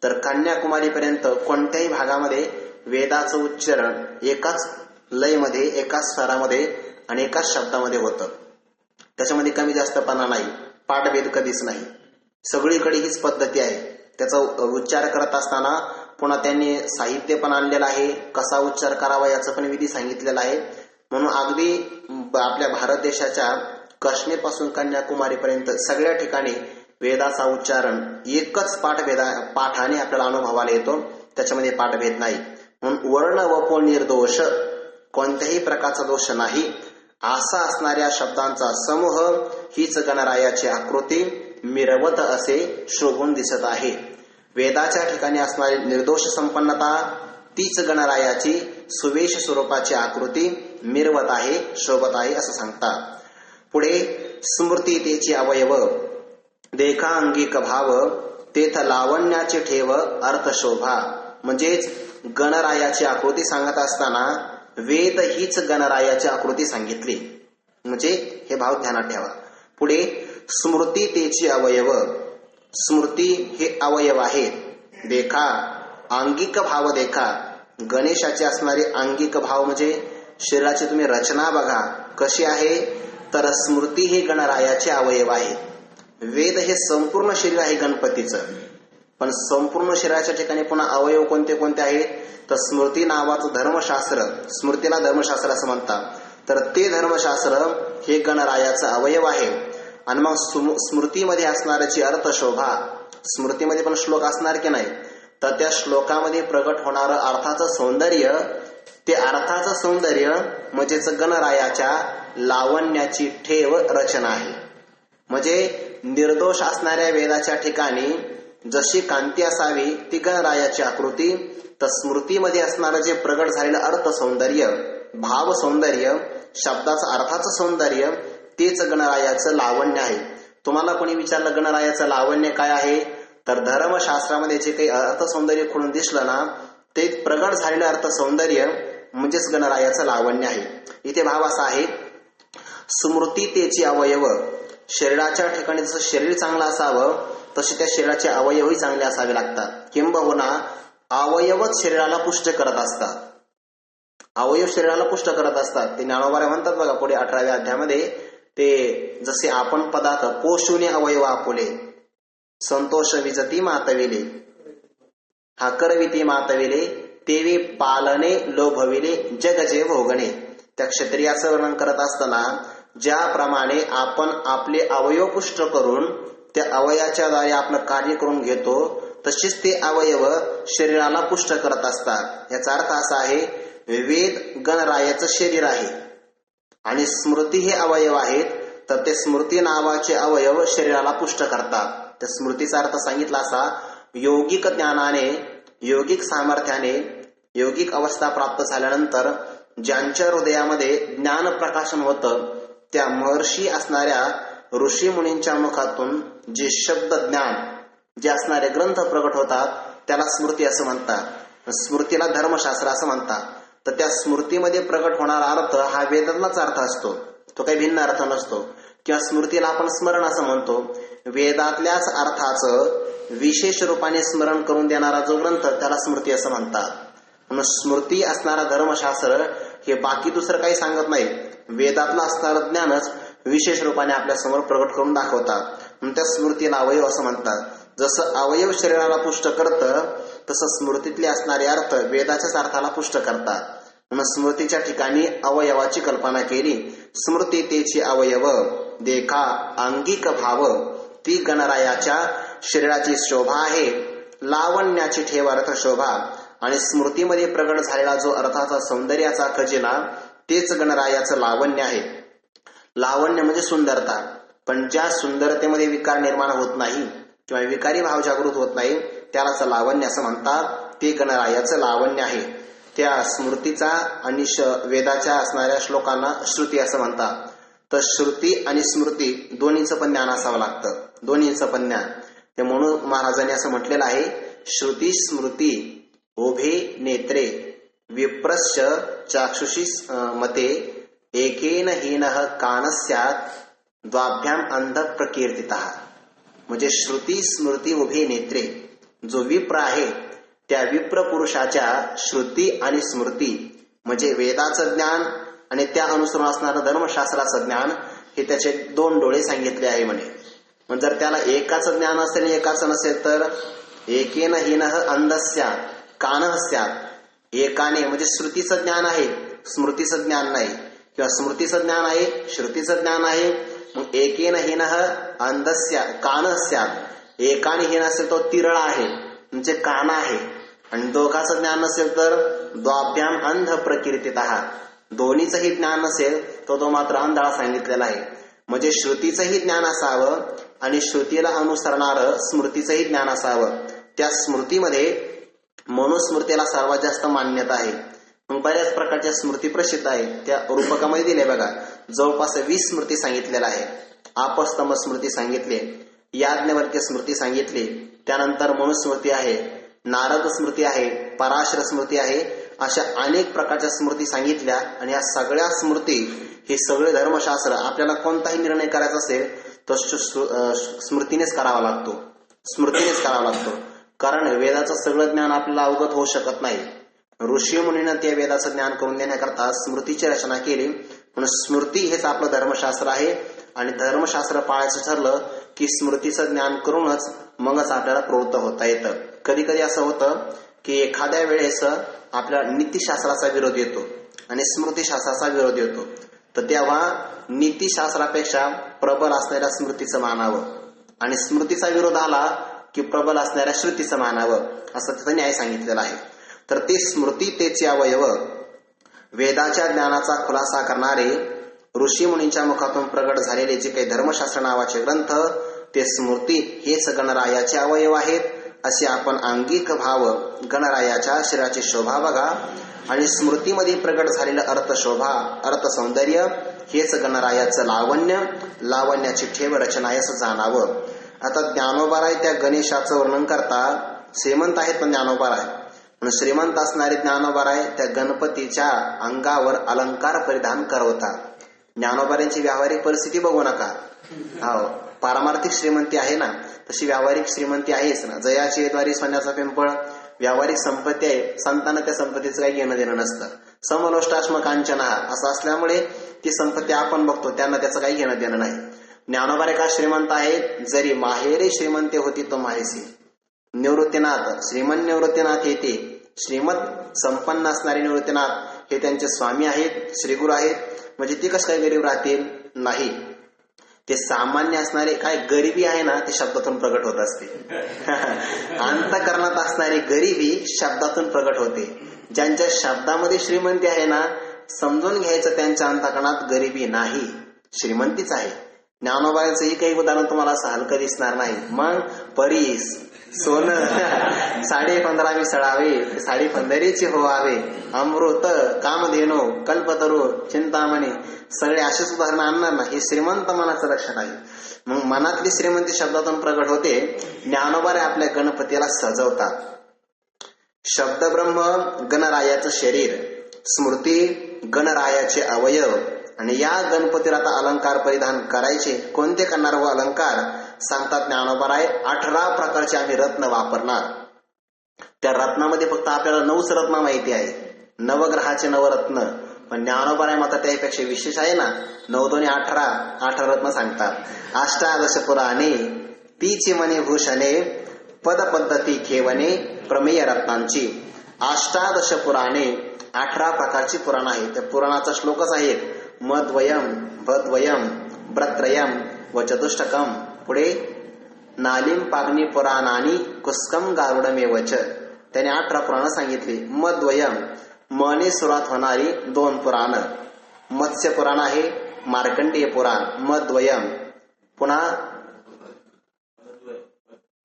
तर कन्याकुमारी पर्यंत कोणत्याही भागामध्ये वेदाचं उच्चारण एकाच लयमध्ये, एकाच स्वरामध्ये आणि एकाच शब्दामध्ये होतं. त्याच्यामध्ये कमी जास्तपणा नाही, पाठभेद कधीच नाही. सगळीकडे हीच पद्धती आहे. त्याचा उच्चार करत असताना पुन्हा त्यांनी साहित्य पण आणलेलं आहे, कसा उच्चार करावा याचा पण विधी सांगितलेला आहे. म्हणून अगदी आपल्या भारत देशाच्या काश्मीर पासून कन्याकुमारी पर्यंत सगळ्या ठिकाणी वेदाचा उच्चारण एकच पाठाने आपल्याला अनुभवाला येतो, त्याच्यामध्ये पाठभेद नाही. म्हणून वर्ण वपो निर्दोष, कोणत्याही प्रकारचा दोष नाही असा असणाऱ्या शब्दांचा समूह हीच गणरायाची आकृती मिरवत असे शोभून दिसत आहे. वेदाच्या ठिकाणी असणारी निर्दोष संपन्नता तीच गणरायाची सुवेश स्वरूपाची आकृती मिरवत आहे, शोभत आहे असं सांगतात. पुढे स्मृती तेची अवयव देखा अंगिक भाव तेथ लावण्याचे ठेव अर्थ शोभा. म्हणजेच गणरायाची आकृती सांगत असताना वेद हीच गणरायाची आकृती सांगितली, म्हणजे हे भाव ध्यानात ठेवा. पुढे स्मृती तेची अवयव, स्मृती हे अवयव आहे. देखा आंगिक भाव देखा, गणेशाचे असणारे आंगिक भाव म्हणजे शरीराची तुम्ही रचना बघा कशी आहे, तर स्मृती हे गणरायाचे अवयव आहे. वेद हे संपूर्ण शरीर आहे गणपतीचं, पण संपूर्ण शरीराच्या ठिकाणी पुन्हा अवयव कोणते कोणते आहेत, तर स्मृती नावाचं धर्मशास्त्र, स्मृतीला धर्मशास्त्र असं म्हणतात, तर ते धर्मशास्त्र हे गणरायाचं अवयव आहे. आणि मग स्मृतीमध्ये असणाऱ्याची अर्थशोभा, स्मृतीमध्ये पण श्लोक असणार की नाही, तर त्या श्लोकामध्ये प्रगट होणारं अर्थाचं सौंदर्य, ते अर्थाचं सौंदर्य म्हणजेच गणरायाच्या लावण्याची ठेव रचना आहे. म्हणजे निर्दोष असणाऱ्या वेदाच्या ठिकाणी जशी कांती असावी ती गणरायाची आकृती, तर स्मृतीमध्ये असणारं जे प्रगट झालेलं अर्थ सौंदर्य, भाव सौंदर्य, शब्दाचं अर्थाचं सौंदर्य तेच गणरायाचं लावण्य आहे. तुम्हाला कोणी विचारलं गणरायाचं लावण्य काय आहे, तर धर्मशास्त्रामध्ये जे काही अर्थ सौंदर्य खुलून दिसलं ना, ते प्रगट झालेलं अर्थ सौंदर्य म्हणजेच गणरायाचं लावण्य आहे. इथे भाव असा आहे, स्मृती तेची अवयव, शरीराच्या ठिकाणी जसं शरीर चांगलं असावं तसे त्या शरीराचे अवयवही चांगले असावे लागतात. किंबहुना अवयवच शरीराला पुष्ट करत असतात, अवयव शरीराला पुष्ट करत असतात. ते ज्ञानोबा म्हणतात बघा पुढे 18व्या अध्यायामध्ये, ते जसे आपण पदार्थ पोषुने अवयव आपुले, संतोष विजती मातविले, हाकरविती मातविले, तेवे पालने लोभविले, जग जे भोगणे. त्या क्षत्रियाचं वर्णन करत असताना ज्याप्रमाणे आपण आपले अवयव पुष्ट करून त्या अवयवाच्या द्वारे आपलं कार्य करून घेतो, तसेच ते अवयव शरीराला पुष्ट करत असतात. याचा अर्थ असा आहे, वेद गणरायाचं शरीर आहे आणि स्मृती हे अवयव आहेत, तर ते स्मृती नावाचे अवयव शरीराला पुष्ट करतात. त्या स्मृतीचा अर्थ सांगितला असा, योगिक ज्ञानाने, योगिक सामर्थ्याने, योगिक अवस्था प्राप्त झाल्यानंतर ज्यांच्या हृदयामध्ये ज्ञान प्रकाशन होतं, त्या महर्षी असणाऱ्या ऋषी मुनींच्या मुखातून जे शब्द ज्ञान, जे असणारे ग्रंथ प्रगट होतात त्याला स्मृती असं म्हणतात. स्मृतीला धर्मशास्त्र असं म्हणतात. तर त्या स्मृतीमध्ये प्रगट होणारा अर्थ हा वेदातलाच अर्थ असतो, तो काही भिन्न अर्थ नसतो. किंवा स्मृतीला आपण स्मरण असं म्हणतो. वेदातल्याच अर्थाचं विशेष रूपाने स्मरण करून देणारा जो ग्रंथ त्याला स्मृती असं म्हणतात. म्हणून स्मृती असणारा धर्मशास्त्र हे बाकी दुसरं काही सांगत नाही, वेदातलं असणारं ज्ञानच विशेष रूपाने आपल्या समोर प्रगट करून दाखवतात. म्हणून त्या स्मृतीला अवयव असं म्हणतात. जसं अवयव शरीराला पुष्ट करतं, तसं स्मृतीतले असणारे अर्थ वेदाच्याच अर्थाला पुष्ट करतात. म्हणून स्मृतीच्या ठिकाणी अवयवाची कल्पना केली. स्मृती तेची अवयव देखा अंगिक भाव, ती गणरायाच्या शरीराची शोभा आहे. लावण्याची ठेव अर्थ शोभा, आणि स्मृतीमध्ये प्रगट झालेला जो अर्थाचा सौंदर्याचा खजिना तेच गणरायाचं लावण्य आहे. लावण्य म्हणजे सुंदरता, पण ज्या सुंदरतेमध्ये विकार निर्माण होत नाही किंवा विकारी भाव जागृत होत नाही त्यालाच लावण्य असं म्हणतात. ते गणरायाचं लावण्य आहे. त्या स्मृतीचा आणि वेदाच्या असणाऱ्या श्लोकांना श्रुती असं म्हणतात. तर श्रुती आणि स्मृती दोन्हीचं पण ज्ञान असावं लागतं, दोन्हीचं पण ज्ञान. ते म्हणून महाराजांनी असं म्हटलेलं आहे, श्रुती स्मृती उभे नेत्रे विप्रश्च चाक्षुषी मते एकेन हीनः कानस्यात् द्वाभ्याम अंध प्रकीर्तितः. म्हणजे श्रुती स्मृती उभे नेत्रे, जो विप्र आहे त्या विप्र पुरुषाच्या श्रुती आणि स्मृती म्हणजे वेदाचं ज्ञान आणि त्या अनुसरून असणारं धर्मशास्त्राचं ज्ञान हे त्याचे दोन डोळे सांगितले आहे म्हणे. मग जर त्याला एकाचं ज्ञान असेल एकाचं नसेल तर एकेन हीनः अंधस्यात् कानः स्यात्. एकाने म्हणजे श्रुतीचं ज्ञान आहे, स्मृतीचं ज्ञान नाही, किंवा स्मृतीचं ज्ञान आहे, श्रुतीचं ज्ञान आहे, मग एकेन हीनः अंधस्य कानः स्यात्, एकाने हीन असेल तो तिरळा आहे म्हणजे कान आहे, आणि दोघांचं ज्ञान नसेल तर द्वाभ्याम अंध प्रकीर्तितः, दोन्हीचंही ज्ञान नसेल तर तो मात्र अंधाळा सांगितलेला आहे. म्हणजे श्रुतीचंही ज्ञान असावं आणि श्रुतीला अनुसरणारं स्मृतीचंही ज्ञान असावं. त्या स्मृतीमध्ये मनुस्मृतीला सर्वात जास्त मान्यता आहे. मग बऱ्याच प्रकारच्या स्मृती प्रसिद्ध आहेत, त्या रूपकामध्ये दिल्या बघा. जवळपास 20 स्मृती सांगितलेल्या आहे. आपस्तंभ स्मृती सांगितली, याज्ञवल्क्य स्मृती सांगितली, त्यानंतर मनुस्मृती आहे, नारद स्मृती आहे, पराशर स्मृती आहे. अशा अनेक प्रकारच्या स्मृती सांगितल्या. आणि या सगळ्या स्मृती, हे सगळे धर्मशास्त्र आपल्याला कोणताही निर्णय करायचा असेल तर स्मृतीनेच करावा लागतो, स्मृतीनेच करावा लागतो. कारण वेदाचं सगळं ज्ञान आपल्याला अवगत होऊ शकत नाही. ऋषी मुनीनं त्या वेदाचं ज्ञान करून देण्याकरता स्मृतीची रचना केली. म्हणून स्मृती हेच आपलं धर्मशास्त्र आहे. आणि धर्मशास्त्र पाळायचं ठरलं की स्मृतीचं ज्ञान करूनच मगच आपल्याला प्रवृत्त होता येतं. कधी कधी असं होतं की एखाद्या वेळेस आपल्याला नीतिशास्त्राचा विरोध येतो आणि स्मृतीशास्त्राचा विरोध येतो, तर तेव्हा नीतिशास्त्रापेक्षा प्रबल असणाऱ्या स्मृतीचं मानावं आणि स्मृतीचा विरोध आला की प्रबल असणाऱ्या श्रुतीचं मानावं, असं तिथं न्याय सांगितलेला आहे. तर ती स्मृती तेचे अवयव, वेदाच्या ज्ञानाचा खुलासा करणारे ऋषी मुनींच्या मुखातून प्रगट झालेले जे काही धर्मशास्त्र नावाचे ग्रंथ, ते स्मृती हेच गणरायाचे अवयव आहेत. असे आपण अंगिक भाव गणरायाच्या शरीराची शोभा बघा. आणि स्मृतीमध्ये प्रगट झालेलं अर्थशोभा, अर्थसौंदर्य हेच गणरायाचं लावण्य, लावण्याची ठेव रचना आहे असं जाणावं. आता ज्ञानोबाराय त्या गणेशाचं वर्णन करता, श्रीमंत आहेत पण ज्ञानोबाराय, म्हणून श्रीमंत असणारे ज्ञानोबाराय त्या गणपतीच्या अंगावर अलंकार परिधान करवतात. ज्ञानोबारांची व्यावहारिक परिस्थिती बघू नका. हो, पारमार्थिक श्रीमंती आहे ना, तशी व्यावहारिक श्रीमंती आहेच ना. जयाची द्वारी सोन्याचा पिंपळ व्यावहारिक संपत्ती आहे, संतांना त्या संपत्तीचं काही घेणं देणं नसतं. समलोष्टाश्म कांचना असं असल्यामुळे ती संपत्ती आपण बघतो, त्यांना त्याचं काही घेणं देणं नाही. ज्ञानोबा का श्रीमंत आहेत, जरी माहेरी श्रीमंती होती तो माहेसी. निवृत्तीनाथ, श्रीमंत निवृत्तीनाथ येते, श्रीमंत संपन्न असणारे निवृत्तीनाथ हे त्यांचे स्वामी आहेत, श्रीगुरु आहेत. म्हणजे ते कसं काय गरीब राहतील? नाही, ते सामान्य असणारे, काय गरिबी आहे ना, ते शब्दातून प्रगट होत असते. अंतःकरणात असणारी गरिबी शब्दातून प्रगट होते. ज्यांच्या शब्दामध्ये श्रीमंती आहे ना, समजून घ्यायचं त्यांच्या अंतःकरणात गरिबी नाही, श्रीमंतीच आहे. ज्ञानोबाईचंही काही उदाहरण तुम्हाला असं हलकं दिसणार नाही. मग परीस सोनं 15.5 मिसळावे, 15.5 होवावे, अमृत कामधेनो कल्पतरू चिंतामणी, सगळे असेच उदाहरण आणणार ना, हे श्रीमंत मनाचं लक्षण आहे. मग मनातली श्रीमंती शब्दातून प्रगट होते. ज्ञानोबारे आपल्या गणपतीला सजवतात. शब्दब्रह्म गणरायाचं शरीर, स्मृती गणरायाचे अवयव. आणि या गणपतीला आता अलंकार परिधान करायचे. कोणते करणार व अलंकार सांगतात ज्ञानोबाराय. 18 प्रकारचे आम्ही रत्न वापरणार. त्या रत्नामध्ये फक्त आपल्याला 9च रत्न माहिती आहे, नवग्रहाचे नवरत्न. पण ज्ञानोबाराय मात्र त्यापेक्षा विशेष आहे ना, 9 दोन्ही 18 रत्न सांगतात. 18 पुराणे तीची मने भूषणे, पदपद्धती खेवणे प्रमेय रत्नांची. 18 पुराणे 18 प्रकारची पुराण आहे. त्या पुराणाचा श्लोकच आहेत मद्वयम भद्वयम ब्रत्रयम व चतुष्टकम. पुढे नालिम पाग्नी पुराणानी कुस्कम गारुडमेवच. त्याने 18 पुराणं सांगितली. मद्वयम, मने सुरुवात होणारी 2 पुराण. मत्स्य पुराण आहे, मार्कंडेय पुराण. मद्वयम, पुन्हा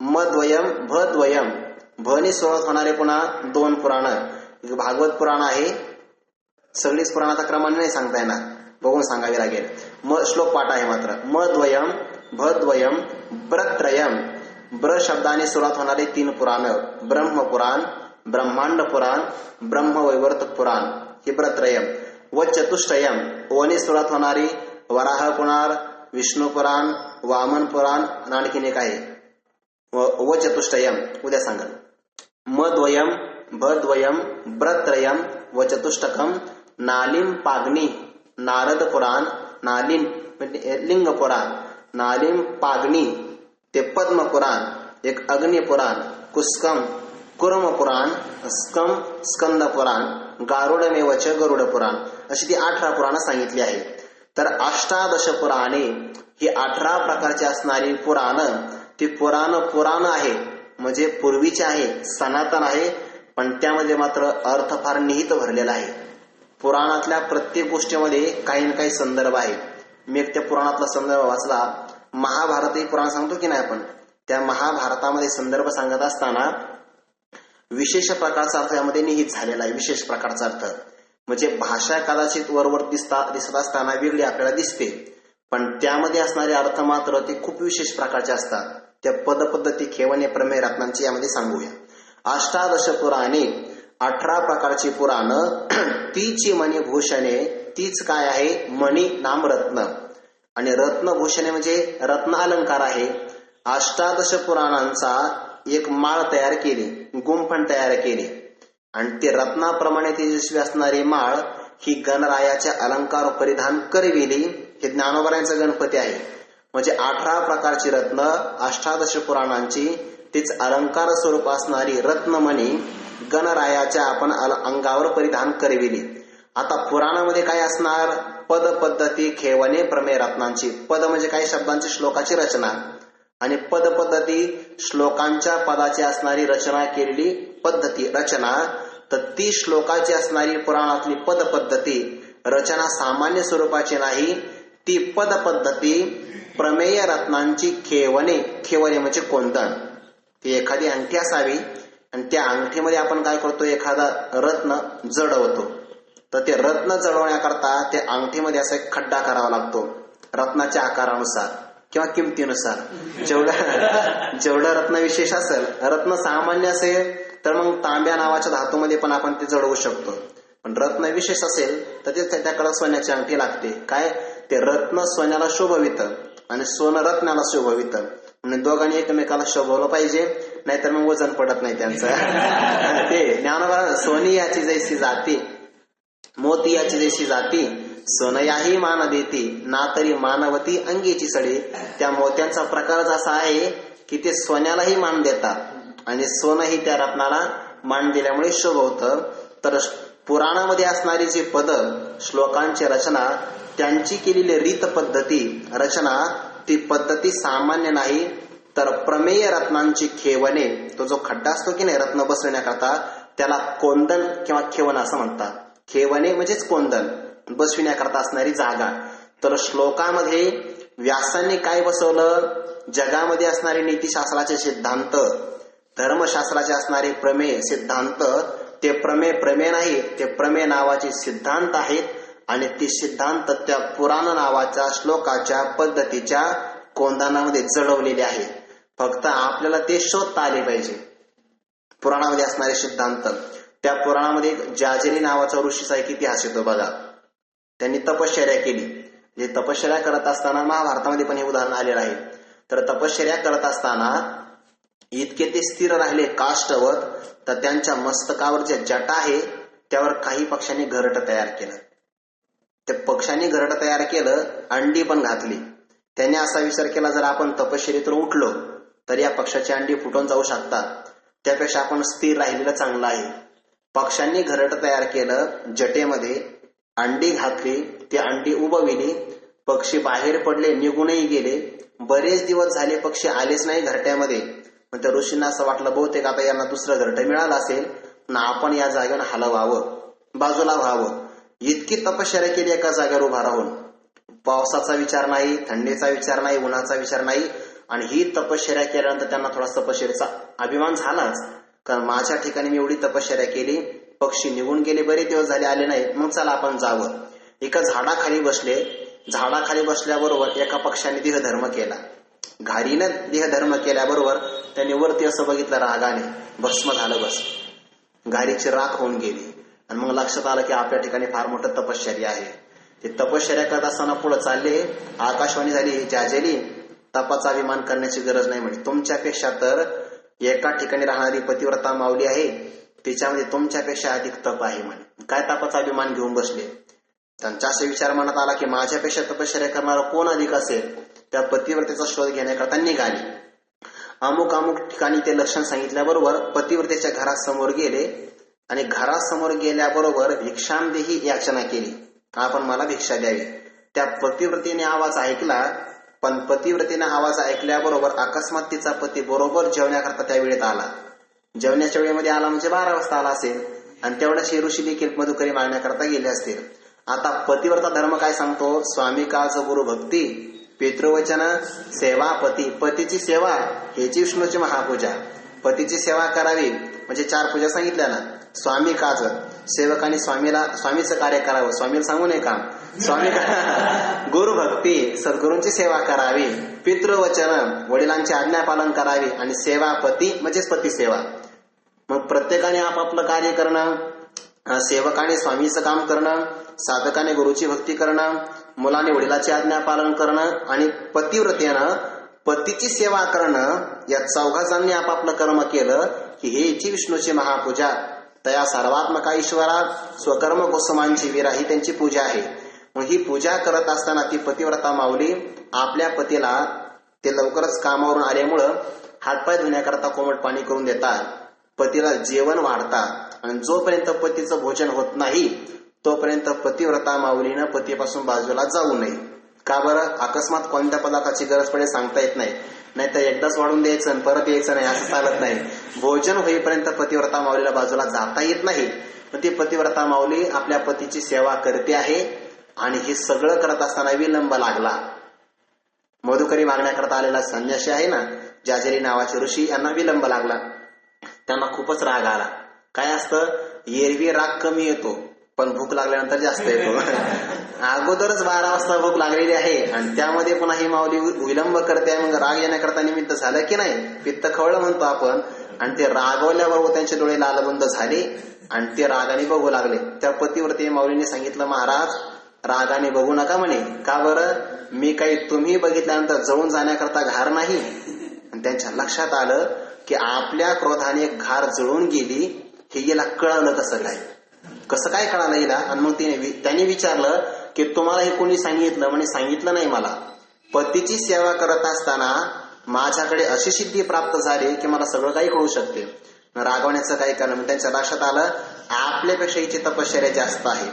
मद्वयम भद्वयम, भने सुरुवात होणारे पुन्हा 2 पुराण. भागवत पुराण आहे. सगळीच पुराण आता क्रमाने नाही सांगता येणार, बघून सांगावी लागेल. श्लोक पाठ आहे मात्र. मद्वयम भद्वयम ब्रत्रयम, ब्र शब्दाने सुरुवात होणारे 3 पुराण. ब्रह्मपुराण, ब्रह्मांड पुराण, ब्रह्मवैवर्त पुराण, हे ब्रत्रयम. व चतुष्टयम, ओने सुरुवात होणारी वराह पुराण, विष्णू पुराण, वामन पुराण, आणखीन एक आहे व चतुष्टयम. उद्या सांगा. मद्वयम भद्वयम ब्रत्रयम व चतुष्टकम. नालिम पाग्नी, नारद पुराण, नालिम लिंग पुराण, नालिम पाग्नी ते पद्म पुराण, एक अग्नि पुराण, कुस्कम कुर्म पुराण, स्कम स्कंद पुराण, गारुडमेवच गरुड पुराण. अशी ती 18 पुराणं सांगितली आहेत. तर अष्टादश पुराणे ही 18 प्रकारची असणारी पुराण, ती पुराण आहे म्हणजे पूर्वीचे आहे, सनातन आहे, पण त्यामध्ये मात्र अर्थ फार निहित भरलेला आहे. पुराणातल्या प्रत्येक गोष्टीमध्ये काही ना काही संदर्भ आहे. मी एक त्या पुराणातला संदर्भ वाचला. महाभारत हे पुराण सांगतो की नाही आपण, त्या महाभारतामध्ये संदर्भ सांगत असताना विशेष प्रकारचा अर्थ यामध्ये निहित झालेला आहे. विशेष प्रकारचा अर्थ म्हणजे भाषा कदाचित वरवर दिसत असताना वेगळी आपल्याला दिसते, पण त्यामध्ये असणारे अर्थ मात्र ते खूप विशेष प्रकारचे असतात. त्या पदपद्धती खेवणे प्रमेय रत्नांची यामध्ये सांगूया. अष्टादश पुराणे 18 प्रकारची पुराण, तीची मणिभूषणे, तीच काय आहे मणी नाम रत्न, आणि रत्नभूषणे म्हणजे रत्न अलंकार आहे. अष्टादश पुराणांचा एक माळ तयार केली, गुंफण तयार केली, आणि ते रत्नाप्रमाणे तेजस्वी असणारी माळ ही गणरायाच्या अलंकार परिधान करविली. हे ज्ञानोबरायांचा गणपती आहे. म्हणजे 18 प्रकारची रत्न अष्टादश पुराणांची तीच अलंकार स्वरूप असणारी रत्नमणी गणरायाच्या आपण अंगावर परिधान करविली. आता पुराणामध्ये काय असणार, पद पद्धती खेवणे प्रमेय रत्नांची. पद म्हणजे काही शब्दांची श्लोकाची रचना, आणि पद पद्धती श्लोकांच्या पदाची असणारी रचना केलेली पद्धती रचना. तर ती श्लोकाची असणारी पुराणातली पद पद्धती रचना सामान्य स्वरूपाची नाही, ती पद पद्धती प्रमेय रत्नांची खेवणे म्हणजे कोंदण. ती एखादी अंगठी असावी, आणि त्या अंगठीमध्ये आपण काय करतो, एखादा रत्न जडवतो. तर ते रत्न जडवण्याकरता त्या अंगठीमध्ये असा एक खड्डा करावा लागतो, रत्नाच्या आकारानुसार किंवा किमतीनुसार. जेवढं रत्न विशेष असेल, रत्न सामान्य असेल तर मग तांब्या नावाच्या धातूमध्ये पण आपण ते जडवू शकतो, पण रत्न विशेष असेल तर ते त्याकडे सोन्याची अंगठी लागते. काय, ते रत्न सोन्याला शोभवितं आणि सोनं रत्नाला शोभवितं, म्हणून दोघांनी एकमेकाला शोभवलं पाहिजे, नाहीतर मग वजन पडत नाही त्यांचं. ते ज्ञानोबा सोनी याची जैसी जाती, मोती याची जैसी जाती, सोनयाही मान देती, ना तरी मानवती अंगीची सडे. त्या मोत्यांचा प्रकारच असा आहे की ते सोन्यालाही मान देतात आणि सोनंही त्या रत्नाला मान दिल्यामुळे शोभवतं. तर पुराणामध्ये असणारी जी पद श्लोकांची रचना, त्यांची केलेली रीत पद्धती रचना, ती पद्धती सामान्य नाही, तर प्रमेय रत्नांची खेवणे, तो जो खड्डा असतो की नाही रत्न बसविण्याकरता, त्याला कोंदण किंवा खेवण असं म्हणतात. खेवणे म्हणजेच कोंदण, बसविण्याकरता असणारी जागा. तर श्लोकामध्ये व्यासांनी काय बसवलं, जगामध्ये असणारे नीतिशास्त्राचे सिद्धांत, धर्मशास्त्राचे असणारे प्रमेय सिद्धांत, ते प्रमेय नाही, ते प्रमेय नावाचे सिद्धांत आहेत, आणि ते सिद्धांत त्या पुराण नावाच्या श्लोकाच्या पद्धतीच्या कोंदणामध्ये जडवलेले आहेत. फक्त आपल्याला ते शोधता आले पाहिजे. पुराणामध्ये असणारे सिद्धांत, त्या पुराणामध्ये जाजरी नावाचा ऋषीचा एक इतिहास येतो बघा. त्यांनी तपश्चर्या केली. जे तपश्चर्या करत असताना महाभारतामध्ये पण हे उदाहरण आलेलं आहे. तर तपश्चर्या करत असताना इतके ते स्थिर राहिले काष्ठवत, तर त्यांच्या मस्तकावर ज्या जटा आहे त्यावर काही पक्ष्यांनी घरटं तयार केलं. त्या पक्ष्यांनी घरटं तयार केलं, अंडी पण घातली. त्याने असा विचार केला, जर आपण तपश्चर्येतून उठलो तर या पक्षाची अंडी फुटून जाऊ शकतात, त्यापेक्षा आपण स्थिर राहिलेलं चांगलं आहे. पक्ष्यांनी घरटं तयार केलं, जटेमध्ये अंडी घातली, ती अंडी उबविली, पक्षी बाहेर पडले, निघूनही गेले. बरेच दिवस झाले पक्षी आलेच नाही घरट्यामध्ये. मग त्या ऋषींना असं वाटलं, बहुतेक आता यांना दुसरं घरटं मिळालं असेल ना, आपण या जागेवर हलवावं, बाजूला व्हावं. इतकी तपश्चर्या केली एका जागेवर उभा राहून. पावसाचा विचार नाही, थंडीचा विचार नाही, उन्हाचा विचार नाही. आणि ही तपश्चर्या केल्यानंतर त्यांना थोडा तपश्चर्याचा अभिमान झालाच, कारण माझ्या ठिकाणी मी एवढी तपश्चर्या केली, पक्षी निघून गेले, बरेच दिवस झाले आले नाही, मग चला आपण जावं. एका झाडाखाली बसले. झाडाखाली बसल्याबरोबर एका पक्षाने देहधर्म केला. घारीनं देहधर्म केल्याबरोबर त्यांनी वरती असं बघितलं, रागाने भस्म झालं. बस घारीची राख होऊन गेली. आणि मग लक्षात आलं की आपल्या ठिकाणी फार मोठं तपश्चर्या आहे. ते तपश्चर्या करत असताना पुढे चालले. आकाशवाणी झाली, जाजेली, तपाचा अभिमान करण्याची गरज नाही म्हणे. तुमच्यापेक्षा तर एका ठिकाणी राहणारी पतिव्रता माऊली आहे, तिच्यामध्ये तुमच्यापेक्षा अधिक तप आहे म्हणे. काय तपाचा अभिमान घेऊन बसले. त्यांचा असे विचार मनात आला की माझ्यापेक्षा तपश्चर्या करणारा कोण अधिक असेल. त्या पतिव्रतेचा शोध घेण्याकरता निघाली. अमुक ठिकाणी ते लक्षण सांगितल्याबरोबर पतिव्रतेच्या घरासमोर गेले, आणि घरासमोर गेल्याबरोबर भिक्षांदेही याचना केली, आपण मला भिक्षा द्यावी. त्या पतिव्रतेने आवाज ऐकला, पण पतिव्रतेने आवाज ऐकल्याबरोबर अकस्मात तिचा पती बरोबर जेवण्याकरता त्या वेळेत आला. जेवण्याच्या वेळेमध्ये आला म्हणजे 12 वाजता आला असेल, आणि तेवढ्याच हे ऋषी देखील मधुकरी मागण्याकरता गेले असतील. आता पतिव्रता धर्म काय सांगतो? स्वामी काच गुरु भक्ती, पितृवचन सेवा, पतीची सेवा ह्याची विष्णूची महापूजा. पतीची सेवा करावी म्हणजे 4 पूजा सांगितल्या ना. स्वामी काच, सेवकाने स्वामीचं कार्य करावं, स्वामीला सांगू नये काम. स्वामी गुरु भक्ती, सद्गुरूंची सेवा करावी. पितृवचन, वडिलांची आज्ञा पालन करावी. आणि सेवा पती म्हणजेच पती सेवा. मग प्रत्येकाने आपापलं कार्य करणं, सेवकाने स्वामीचं काम करणं, साधकाने गुरुची भक्ती करणं, मुलाने वडिलाची आज्ञा पालन करणं, आणि पतिव्रतेनं पतीची सेवा करणं, या 4 जणांनी आपापलं कर्म केलं की हेची विष्णूची महापूजा. तया सर्वात्मका ईश्वरा स्वकर्म कुसुमांची वीरा, ही त्यांची पूजा आहे. मग ही पूजा करत असताना ती पतिव्रता माऊली आपल्या पतीला, ते लवकरच कामावरून आल्यामुळं हातपाय धुण्याकरता कोमट पाणी करून देतात, पतीला जेवण वाढतात, आणि जोपर्यंत पतीचं भोजन होत नाही तोपर्यंत पतिव्रता माऊलीनं पतीपासून बाजूला जाऊ नये. का बरं? अकस्मात कोणत्या पदार्थाची गरज पडेल सांगता येत नाही. नाहीतर एकदाच वाढून द्यायचं आणि परत यायचं नाही, असं चालत नाही. भोजन होईपर्यंत पतिव्रता माऊलीला बाजूला जाता येत नाही. पण ती पतिव्रता माऊली आपल्या पतीची सेवा करते आहे, आणि हे सगळं करत असताना विलंब लागला. मधुकरी मागण्याकरता आलेला संन्यासी आहे ना, जाजरी नावाचे ऋषी, यांना विलंब लागला. त्यांना खूपच राग आला. काय असतं, एरवी राग कमी येतो पण भूक लागल्यानंतर जास्त येतो. अगोदरच 12 वाजता भूक लागलेली आहे आणि त्यामध्ये पुन्हा ही माऊली विलंब करते, मग राग येण्याकरता निमित्त झालं की नाही, पित्त खवळलं म्हणतो आपण. आणि ते रागवल्याबरोबर त्यांचे डोळे लालबंद झाले आणि ते रागाने बघू लागले. त्या पतीवरती माऊलीने सांगितलं, महाराज रागाने बघू नका म्हणे. का बरं? मी काही तुम्ही बघितल्यानंतर जळून जाण्याकरता घार नाही. आणि त्यांच्या लक्षात आलं की आपल्या क्रोधाने घार जळून गेली, हे गेला कळलं कसं काय कळालं हिला. आणि मग त्यांनी विचारलं की तुम्हाला हे कोणी सांगितलं? म्हणे सांगितलं नाही मला. पतीची सेवा करत असताना माझ्याकडे अशी सिद्धी प्राप्त झाली की मला सगळं काही कळू शकते. रागवण्याचं काही कारण, त्यांच्या लक्षात आलं आपल्यापेक्षा हिची तपश्चर्या जास्त आहे.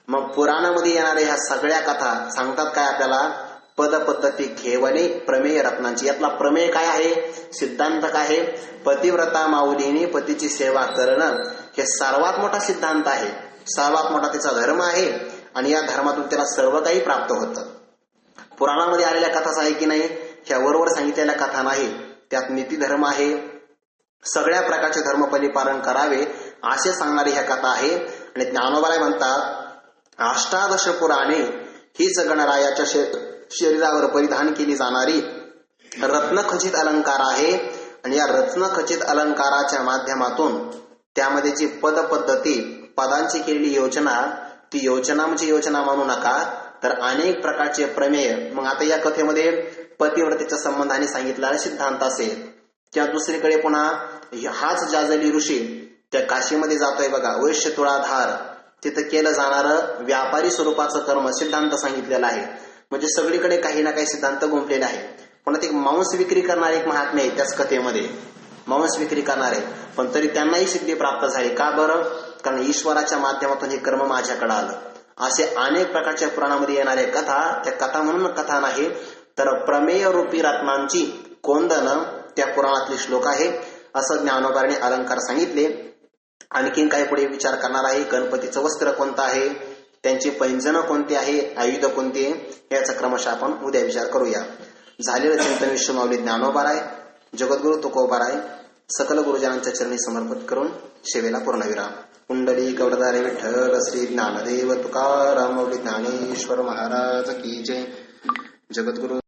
मग पुराणामध्ये येणाऱ्या ह्या सगळ्या कथा सांगतात काय आपल्याला? पदपद्धती घेवणे प्रमेय रत्नांची. यातला प्रमेय काय आहे, सिद्धांत काय आहे? पतिव्रता माऊलीने पतीची सेवा करणं हे सर्वात मोठा सिद्धांत आहे, सर्वात मोठा तिचा धर्म आहे, आणि या धर्मातून त्याला सर्व काही प्राप्त होतं. पुराणामध्ये आलेल्या कथाच आहे की नाही, ह्या वरवर सांगितलेल्या कथा नाही. त्यात नीती धर्म आहे, सगळ्या प्रकारचे धर्म परिपालन करावे असे सांगणारी ह्या कथा आहे. आणि ज्ञानोबा म्हणतात, अष्टादश पुराणे हीच गणरायाच्या शरीरावर परिधान केली जाणारी रत्नखचित अलंकार आहे. आणि या रत्नखचित अलंकाराच्या माध्यमातून त्यामध्ये जी पदपद्धती, पदांची केलेली योजना, ती योजना म्हणजे योजना मानू नका, तर अनेक प्रकारचे प्रमेय. मग आता या कथेमध्ये पतिव्रतेच्या संबंधाने सांगितलेला सिद्धांत असेल, किंवा दुसरीकडे पुन्हा हाच जाजली ऋषी त्या काशीमध्ये जातोय बघा, वैश्य तुळाधार, तिथं केलं जाणारं व्यापारी स्वरूपाचं कर्म सिद्धांत सांगितलेला आहे. म्हणजे सगळीकडे काही ना काही सिद्धांत गुंफलेला आहे. पुन्हा ते मांस विक्री करणारे एक महात्मे आहे त्याच कथेमध्ये, मांस विक्री करणारे, पण तरी त्यांनाही सिद्धी प्राप्त झाली. का बरं? कारण ईश्वराच्या माध्यमातून हे कर्म माझ्याकडे आलं. असे अनेक प्रकारच्या पुराणामध्ये येणाऱ्या कथा, त्या कथा म्हणून कथा नाही तर प्रमेय रूपी रत्नांची कोंदण त्या पुराणातले श्लोक आहे, असं ज्ञानोबाने अलंकार सांगितले. आणखीन काही पुढे विचार करणार आहे. गणपतीचं वस्त्र कोणतं आहे, त्यांची पैंजण कोणती आहे, आयुध कोणते, याचा क्रमशः आपण उद्या विचार करूया. झालेलं चिंतन विश्व माऊली ज्ञानोबाराय, जगद्गुरु तुकोबाराय सकल गुरुजनांच्या चरणी समर्पित करून सेवेला पूर्णविराम. कुंडली गौडधारे विठ्ठल श्री ज्ञानदेव तुकाराम माऊली ज्ञानेश्वर महाराज की जय. जगद्गुरु